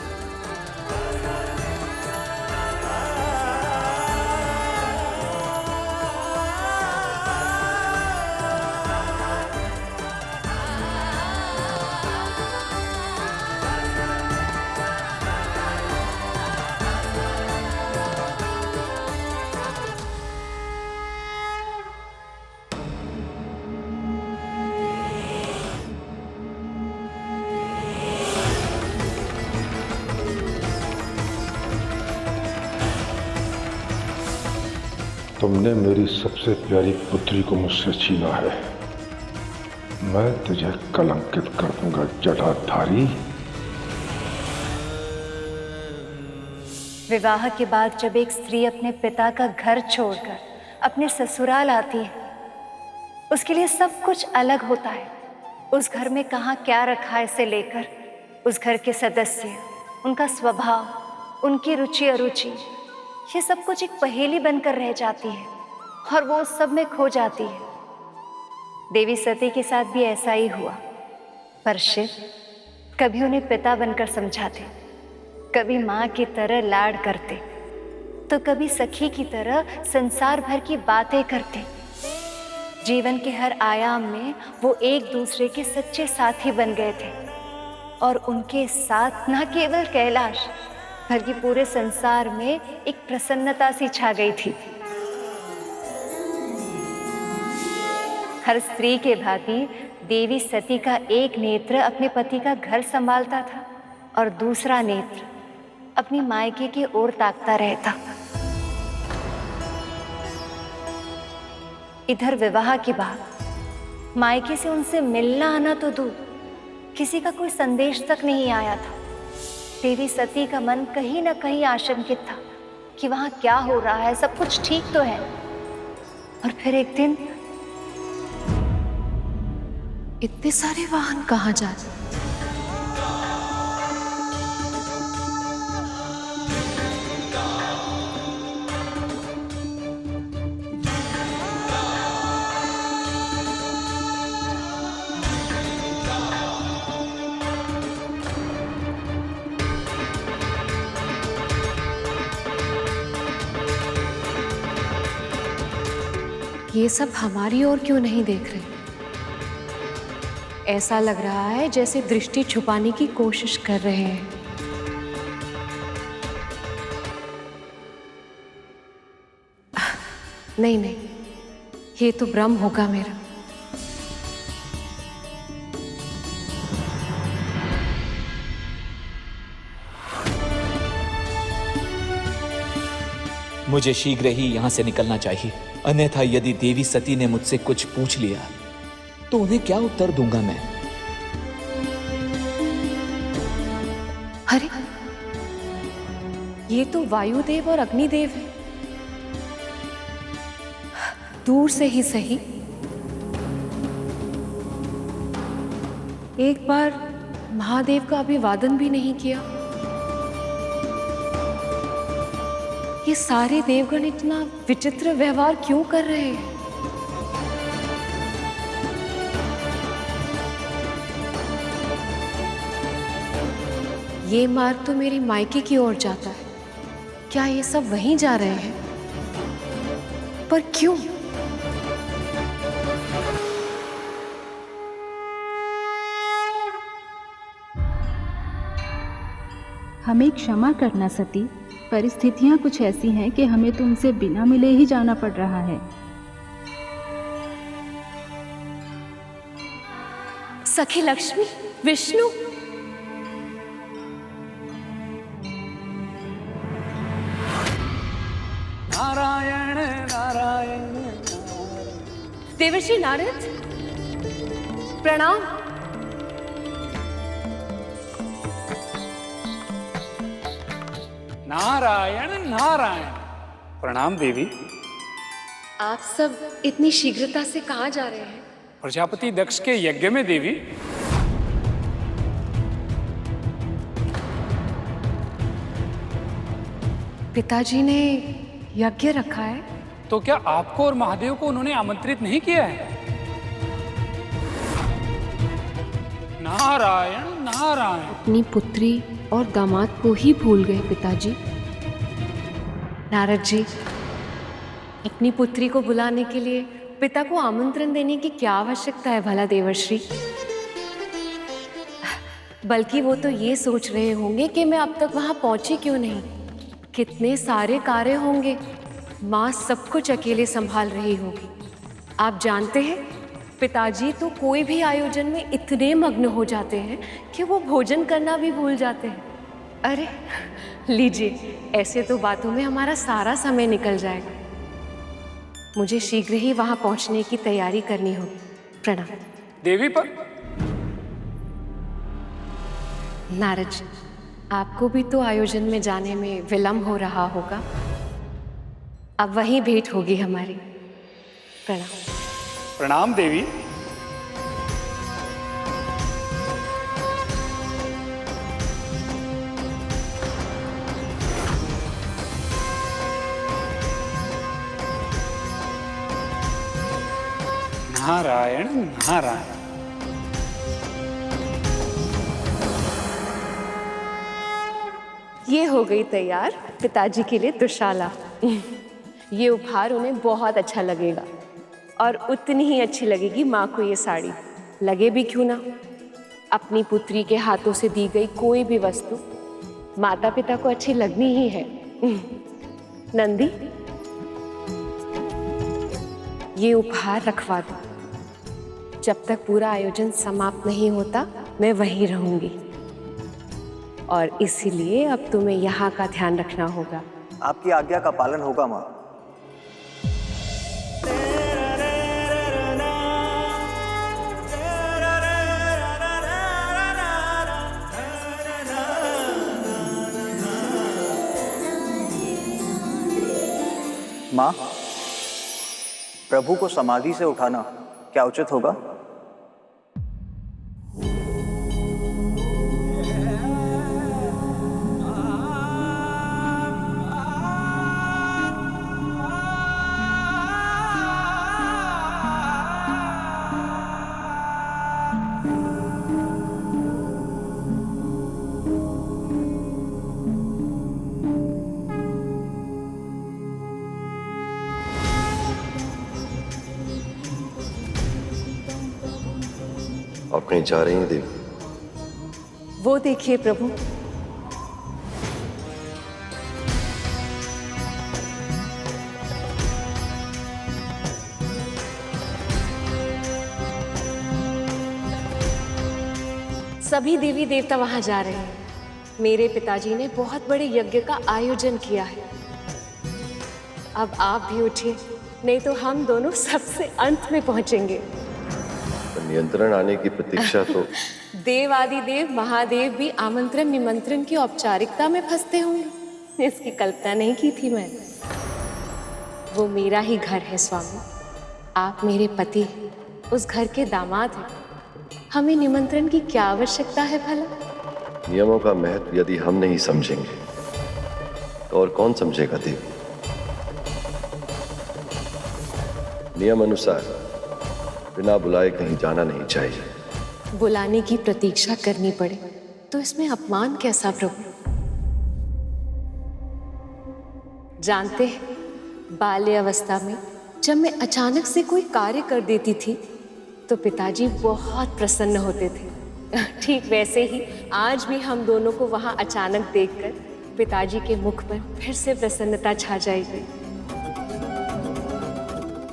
तुमने मेरी सबसे प्यारी पुत्री को मुझसे छीना है। मैं तुझे कलंकित कर दूंगा जटाधारी। विवाह के बाद जब एक स्त्री अपने पिता का घर छोड़कर अपने ससुराल आती है, उसके लिए सब कुछ अलग होता है। उस घर में कहाँ क्या रखा है से लेकर उस घर के सदस्य, उनका स्वभाव, उनकी रुचि अरुचि, ये सब कुछ एक पहेली बनकर रह जाती है और वो उस सब में खो जाती है। देवी सती के साथ भी ऐसा ही हुआ, पर शिव कभी उन्हें पिता बनकर समझाते, कभी माँ की तरह लाड करते, तो कभी सखी की तरह संसार भर की बातें करते। जीवन के हर आयाम में वो एक दूसरे के सच्चे साथी बन गए थे और उनके साथ न केवल कैलाश बल्कि पूरे संसार में एक प्रसन्नता सी छा गई थी। हर स्त्री के भांति देवी सती का एक नेत्र अपने पति का घर संभालता था और दूसरा नेत्र अपनी मायके की ओर ताकता रहता। इधर विवाह के बाद मायके से उनसे मिलना आना तो दूर, किसी का कोई संदेश तक नहीं आया था। देवी सती का मन कहीं ना कहीं आशंकित था कि वहां क्या हो रहा है, सब कुछ ठीक तो है। और फिर एक दिन इतने सारे वाहन कहाँ जा रहे? ये सब हमारी ओर क्यों नहीं देख रहे? ऐसा लग रहा है जैसे दृष्टि छुपाने की कोशिश कर रहे हैं। नहीं नहीं, ये तो भ्रम होगा मेरा। मुझे शीघ्र ही यहां से निकलना चाहिए, अन्यथा यदि देवी सती ने मुझसे कुछ पूछ लिया तो उन्हें क्या उत्तर दूंगा मैं? अरे, ये तो वायुदेव और अग्निदेव है। दूर से ही सही, एक बार महादेव का अभिवादन भी नहीं किया। ये सारे देवगण इतना विचित्र व्यवहार क्यों कर रहे हैं? ये मार्ग तो मेरी मायके की ओर जाता है। क्या ये सब वहीं जा रहे हैं? पर क्यों? हमें क्षमा करना सती, परिस्थितियां कुछ ऐसी हैं कि हमें तुमसे बिना मिले ही जाना पड़ रहा है। सखी लक्ष्मी, विष्णु, नारायण नारायण। देवर्षि नारद, प्रणाम। नारायण नारायण। प्रणाम देवी। आप सब इतनी शीघ्रता से कहाँ जा रहे हैं? प्रजापति दक्ष के यज्ञ में देवी। पिताजी ने यज्ञ रखा है? तो क्या आपको और महादेव को उन्होंने आमंत्रित नहीं किया है? नारायण नारायण। अपनी पुत्री और दामाद को ही भूल गए पिताजी। नारद जी, अपनी पुत्री को बुलाने के लिए पिता को आमंत्रण देने की क्या आवश्यकता है भला देवर्षि? बल्कि वो तो ये सोच रहे होंगे कि मैं अब तक वहां पहुंची क्यों नहीं। कितने सारे कार्य होंगे, माँ सब कुछ अकेले संभाल रही होगी। आप जानते हैं, पिताजी तो कोई भी आयोजन में इतने मग्न हो जाते हैं कि वो भोजन करना भी भूल जाते हैं। अरे लीजिए, ऐसे तो बातों में हमारा सारा समय निकल जाएगा। मुझे शीघ्र ही वहां पहुंचने की तैयारी करनी होगी। प्रणाम। देवी पर नारद जी, आपको भी तो आयोजन में जाने में विलंब हो रहा होगा। अब वहीं भेंट होगी हमारी। प्रणाम। प्रणाम देवी। नारायण नारायण। ये हो गई तैयार पिताजी के लिए दुशाला। ये उपहार उन्हें बहुत अच्छा लगेगा और उतनी ही अच्छी लगेगी माँ को ये साड़ी। लगे भी क्यों ना, अपनी पुत्री के हाथों से दी गई कोई भी वस्तु माता पिता को अच्छी लगनी ही है। नंदी, ये उपहार रखवा दो। जब तक पूरा आयोजन समाप्त नहीं होता मैं वहीं रहूंगी, और इसीलिए अब तुम्हें यहाँ का ध्यान रखना होगा। आपकी आज्ञा का पालन होगा माँ। माँ, प्रभु को समाधि से उठाना क्या उचित होगा? आप कहीं जा रही हैं देवी? वो देखिए प्रभु। सभी देवी देवता वहां जा रहे हैं। मेरे पिताजी ने बहुत बड़े यज्ञ का आयोजन किया है। अब आप भी उठिए, नहीं तो हम दोनों सबसे अंत में पहुंचेंगे। नियंत्रण आने की प्रतीक्षा तो देव आदि देव महादेव भी आमंत्रण निमंत्रण की औपचारिकता में फंसते होंगे, इसकी कल्पना नहीं की थी मैंने। वो मेरा ही घर है स्वामी, आप मेरे पति, उस घर के दामाद हैं। हमें निमंत्रण की क्या आवश्यकता है भला? नियमों का महत्व यदि हम नहीं समझेंगे तो और कौन समझेगा देवी? नियम अनुसार बिना बुलाए कहीं जाना नहीं चाहिए। बुलाने की प्रतीक्षा करनी पड़े तो इसमें अपमान कैसा प्रभु? जानते हैं, बाल्य अवस्था में जब मैं अचानक से कोई कार्य कर देती थी तो पिताजी बहुत प्रसन्न होते थे। ठीक वैसे ही आज भी हम दोनों को वहां अचानक देखकर पिताजी के मुख पर फिर से प्रसन्नता छा जाएगी।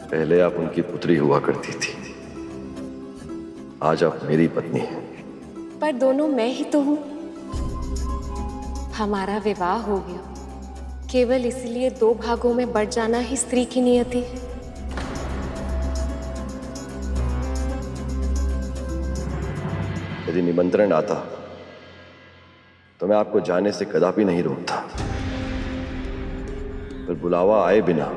पहले आप उनकी पुत्री हुआ करती थी, आज आप मेरी पत्नी हैं। पर दोनों मैं ही तो हूं। हमारा विवाह हो गया, केवल इसलिए दो भागों में बढ़ जाना ही स्त्री की नियति है। यदि निमंत्रण आता तो मैं आपको जाने से कदापि नहीं रोकता, पर बुलावा आए बिना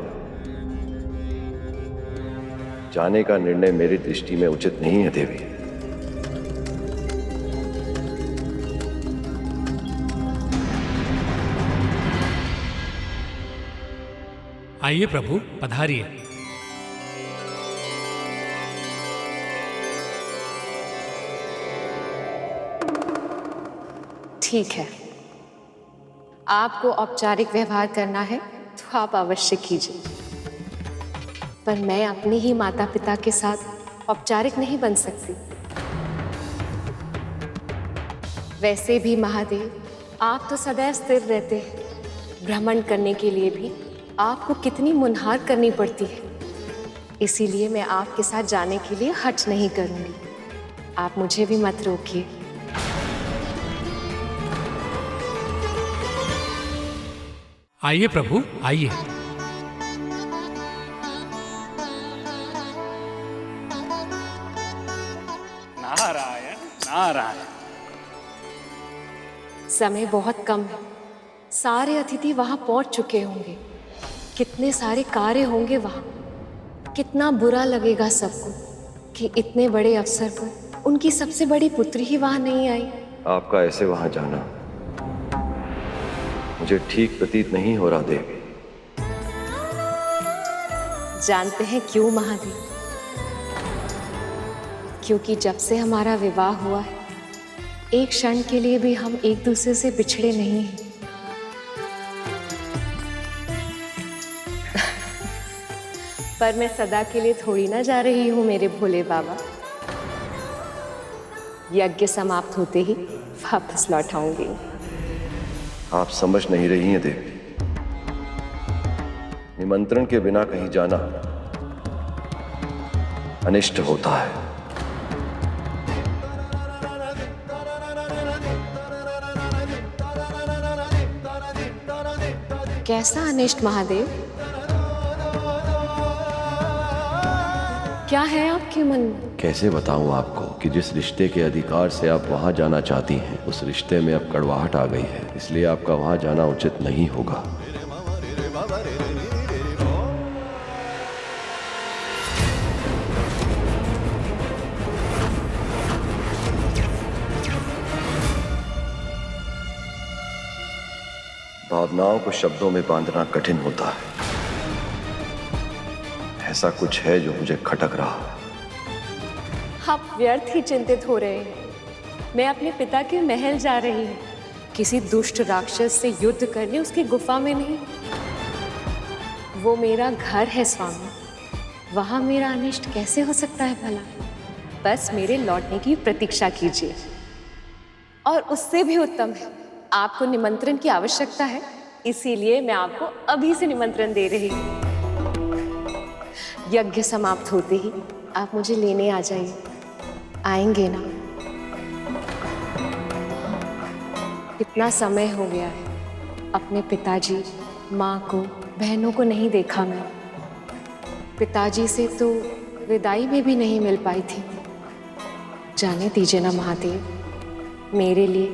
जाने का निर्णय मेरी दृष्टि में उचित नहीं है देवी। आइए प्रभु, पधारिए। ठीक है, आपको औपचारिक व्यवहार करना है तो आप अवश्य कीजिए, पर मैं अपने ही माता पिता के साथ औपचारिक नहीं बन सकती। वैसे भी महादेव, आप तो सदैव स्थिर रहते हैं। भ्रमण करने के लिए भी आपको कितनी मुनहार करनी पड़ती है, इसीलिए मैं आपके साथ जाने के लिए हठ नहीं करूंगी। आप मुझे भी मत रोकिए। आइए प्रभु, आइए। नारायण नारायण। समय बहुत कम है, सारे अतिथि वहां पहुंच चुके होंगे। कितने सारे कार्य होंगे वहां। कितना बुरा लगेगा सबको कि इतने बड़े अवसर पर उनकी सबसे बड़ी पुत्री ही वहां नहीं आई। आपका ऐसे वहां जाना मुझे ठीक प्रतीत नहीं हो रहा देवी। जानते हैं क्यों महादेव? क्योंकि जब से हमारा विवाह हुआ है, एक क्षण के लिए भी हम एक दूसरे से बिछड़े नहीं हैं। पर मैं सदा के लिए थोड़ी ना जा रही हूं मेरे भोले बाबा। यज्ञ समाप्त होते ही वापस लौट आऊंगी। आप समझ नहीं रही हैं देवी, निमंत्रण के बिना कहीं जाना अनिष्ट होता है। कैसा अनिष्ट महादेव? क्या है आपके मन में? कैसे बताऊं आपको कि जिस रिश्ते के अधिकार से आप वहां जाना चाहती हैं, उस रिश्ते में अब कड़वाहट आ गई है, इसलिए आपका वहां जाना उचित नहीं होगा। भावनाओं को शब्दों में बांधना कठिन होता है। ऐसा कुछ है जो मुझे खटक रहा है। आप व्यर्थ ही चिंतित हो रहे हैं। मैं अपने पिता के महल जा रही हूँ, किसी दुष्ट राक्षस से युद्ध करने उसकी गुफा में नहीं। वो मेरा घर है स्वामी, वहां मेरा अनिष्ट कैसे हो सकता है भला? बस मेरे लौटने की प्रतीक्षा कीजिए। और उससे भी उत्तम है, आपको निमंत्रण की आवश्यकता है, इसीलिए मैं आपको अभी से निमंत्रण दे रही हूँ। यज्ञ समाप्त होते ही आप मुझे लेने आ जाइए। आएंगे ना? कितना समय हो गया है, अपने पिताजी, माँ को, बहनों को नहीं देखा मैं। पिताजी से तो विदाई में भी नहीं मिल पाई थी। जाने दीजिए ना महादेव, मेरे लिए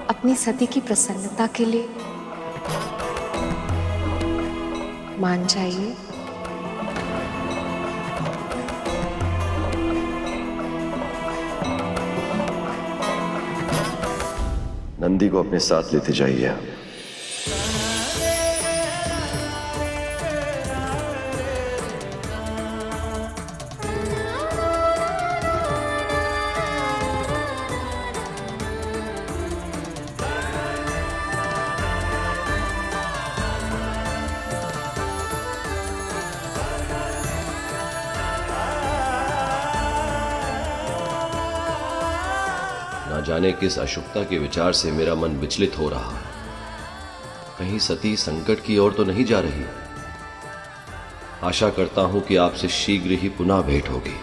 अपनी सती की प्रसन्नता के लिए मान जाइए। नंदी को अपने साथ लेते जाइए। न जाने किस अशुभता के विचार से मेरा मन विचलित हो रहा है। कहीं सती संकट की ओर तो नहीं जा रही? आशा करता हूं कि आपसे शीघ्र ही पुनः भेंट होगी।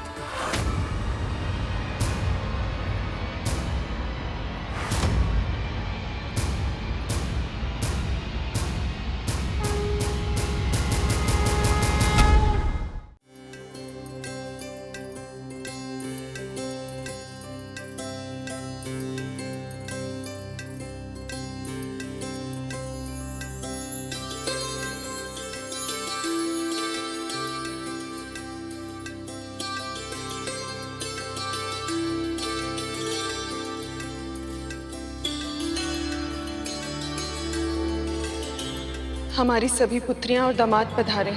हमारी सभी पुत्रियां और दामाद पधारे।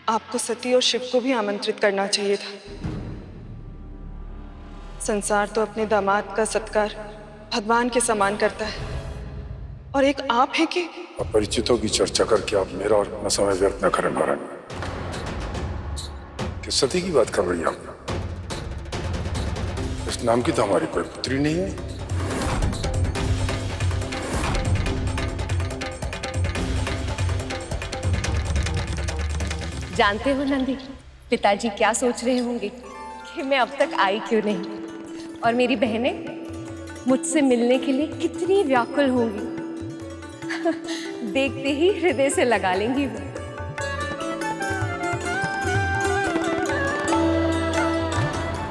आपको सती और शिव को भी आमंत्रित करना चाहिए था। संसार तो अपने दामाद का सत्कार भगवान के समान करता है, और एक आप हैं कि अपरिचितों की चर्चा करके आप मेरा और अपना समय व्यर्थ न करें महारानी। किस सती की बात कर रही हैं आप? इस नाम की तो हमारी कोई पुत्री नहीं है। जानते हो नंदी, पिताजी क्या सोच रहे होंगे कि मैं अब तक आई क्यों नहीं, और मेरी बहनें मुझसे मिलने के लिए कितनी व्याकुल होंगी। देखते ही हृदय से लगा लेंगी वो।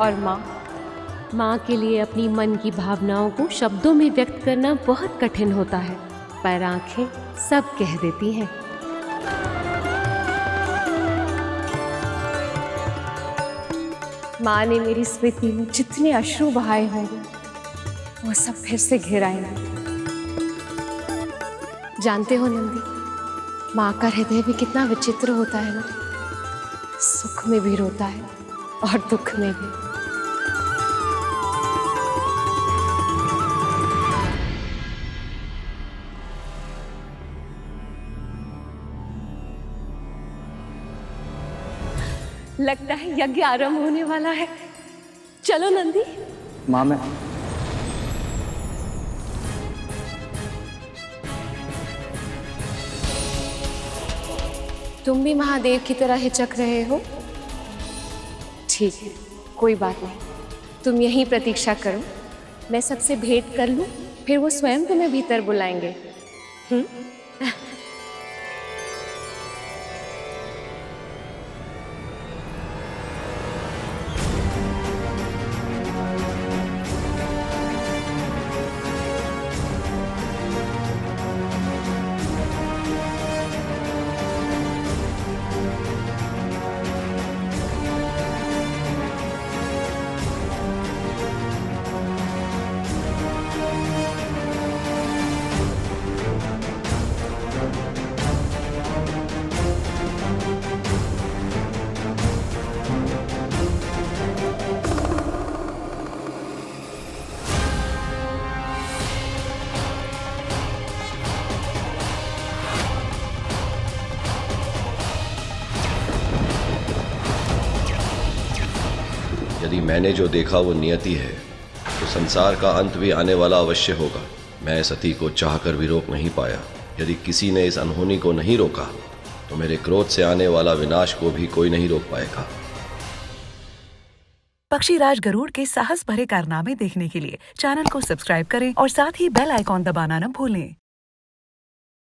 और माँ के लिए अपनी मन की भावनाओं को शब्दों में व्यक्त करना बहुत कठिन होता है, पर आंखें सब कह देती हैं। माँ ने मेरी स्मृति में जितने अश्रु बहाए होंगे वो सब फिर से घिर आएंगे। जानते हो नंदी, माँ का हृदय भी कितना विचित्र होता है ना, सुख में भी रोता है और दुख में भी। लगता है यज्ञ आरंभ होने वाला है। चलो नंदी। माँ मैं तुम भी महादेव की तरह हिचक रहे हो? ठीक है, कोई बात नहीं, तुम यहीं प्रतीक्षा करो, मैं सबसे भेंट कर लूं, फिर वो स्वयं तुम्हें भीतर बुलाएंगे। यदि मैंने जो देखा वो नियति है, तो संसार का अंत भी आने वाला अवश्य होगा। मैं सती को चाहकर भी रोक नहीं पाया। यदि किसी ने इस अनहोनी को नहीं रोका, तो मेरे क्रोध से आने वाला विनाश को भी कोई नहीं रोक पाएगा। पक्षीराज गरुड़ के साहस भरे कारनामे देखने के लिए चैनल को सब्सक्राइब करें और साथ ही बेल आइकॉन दबाना न भूलें।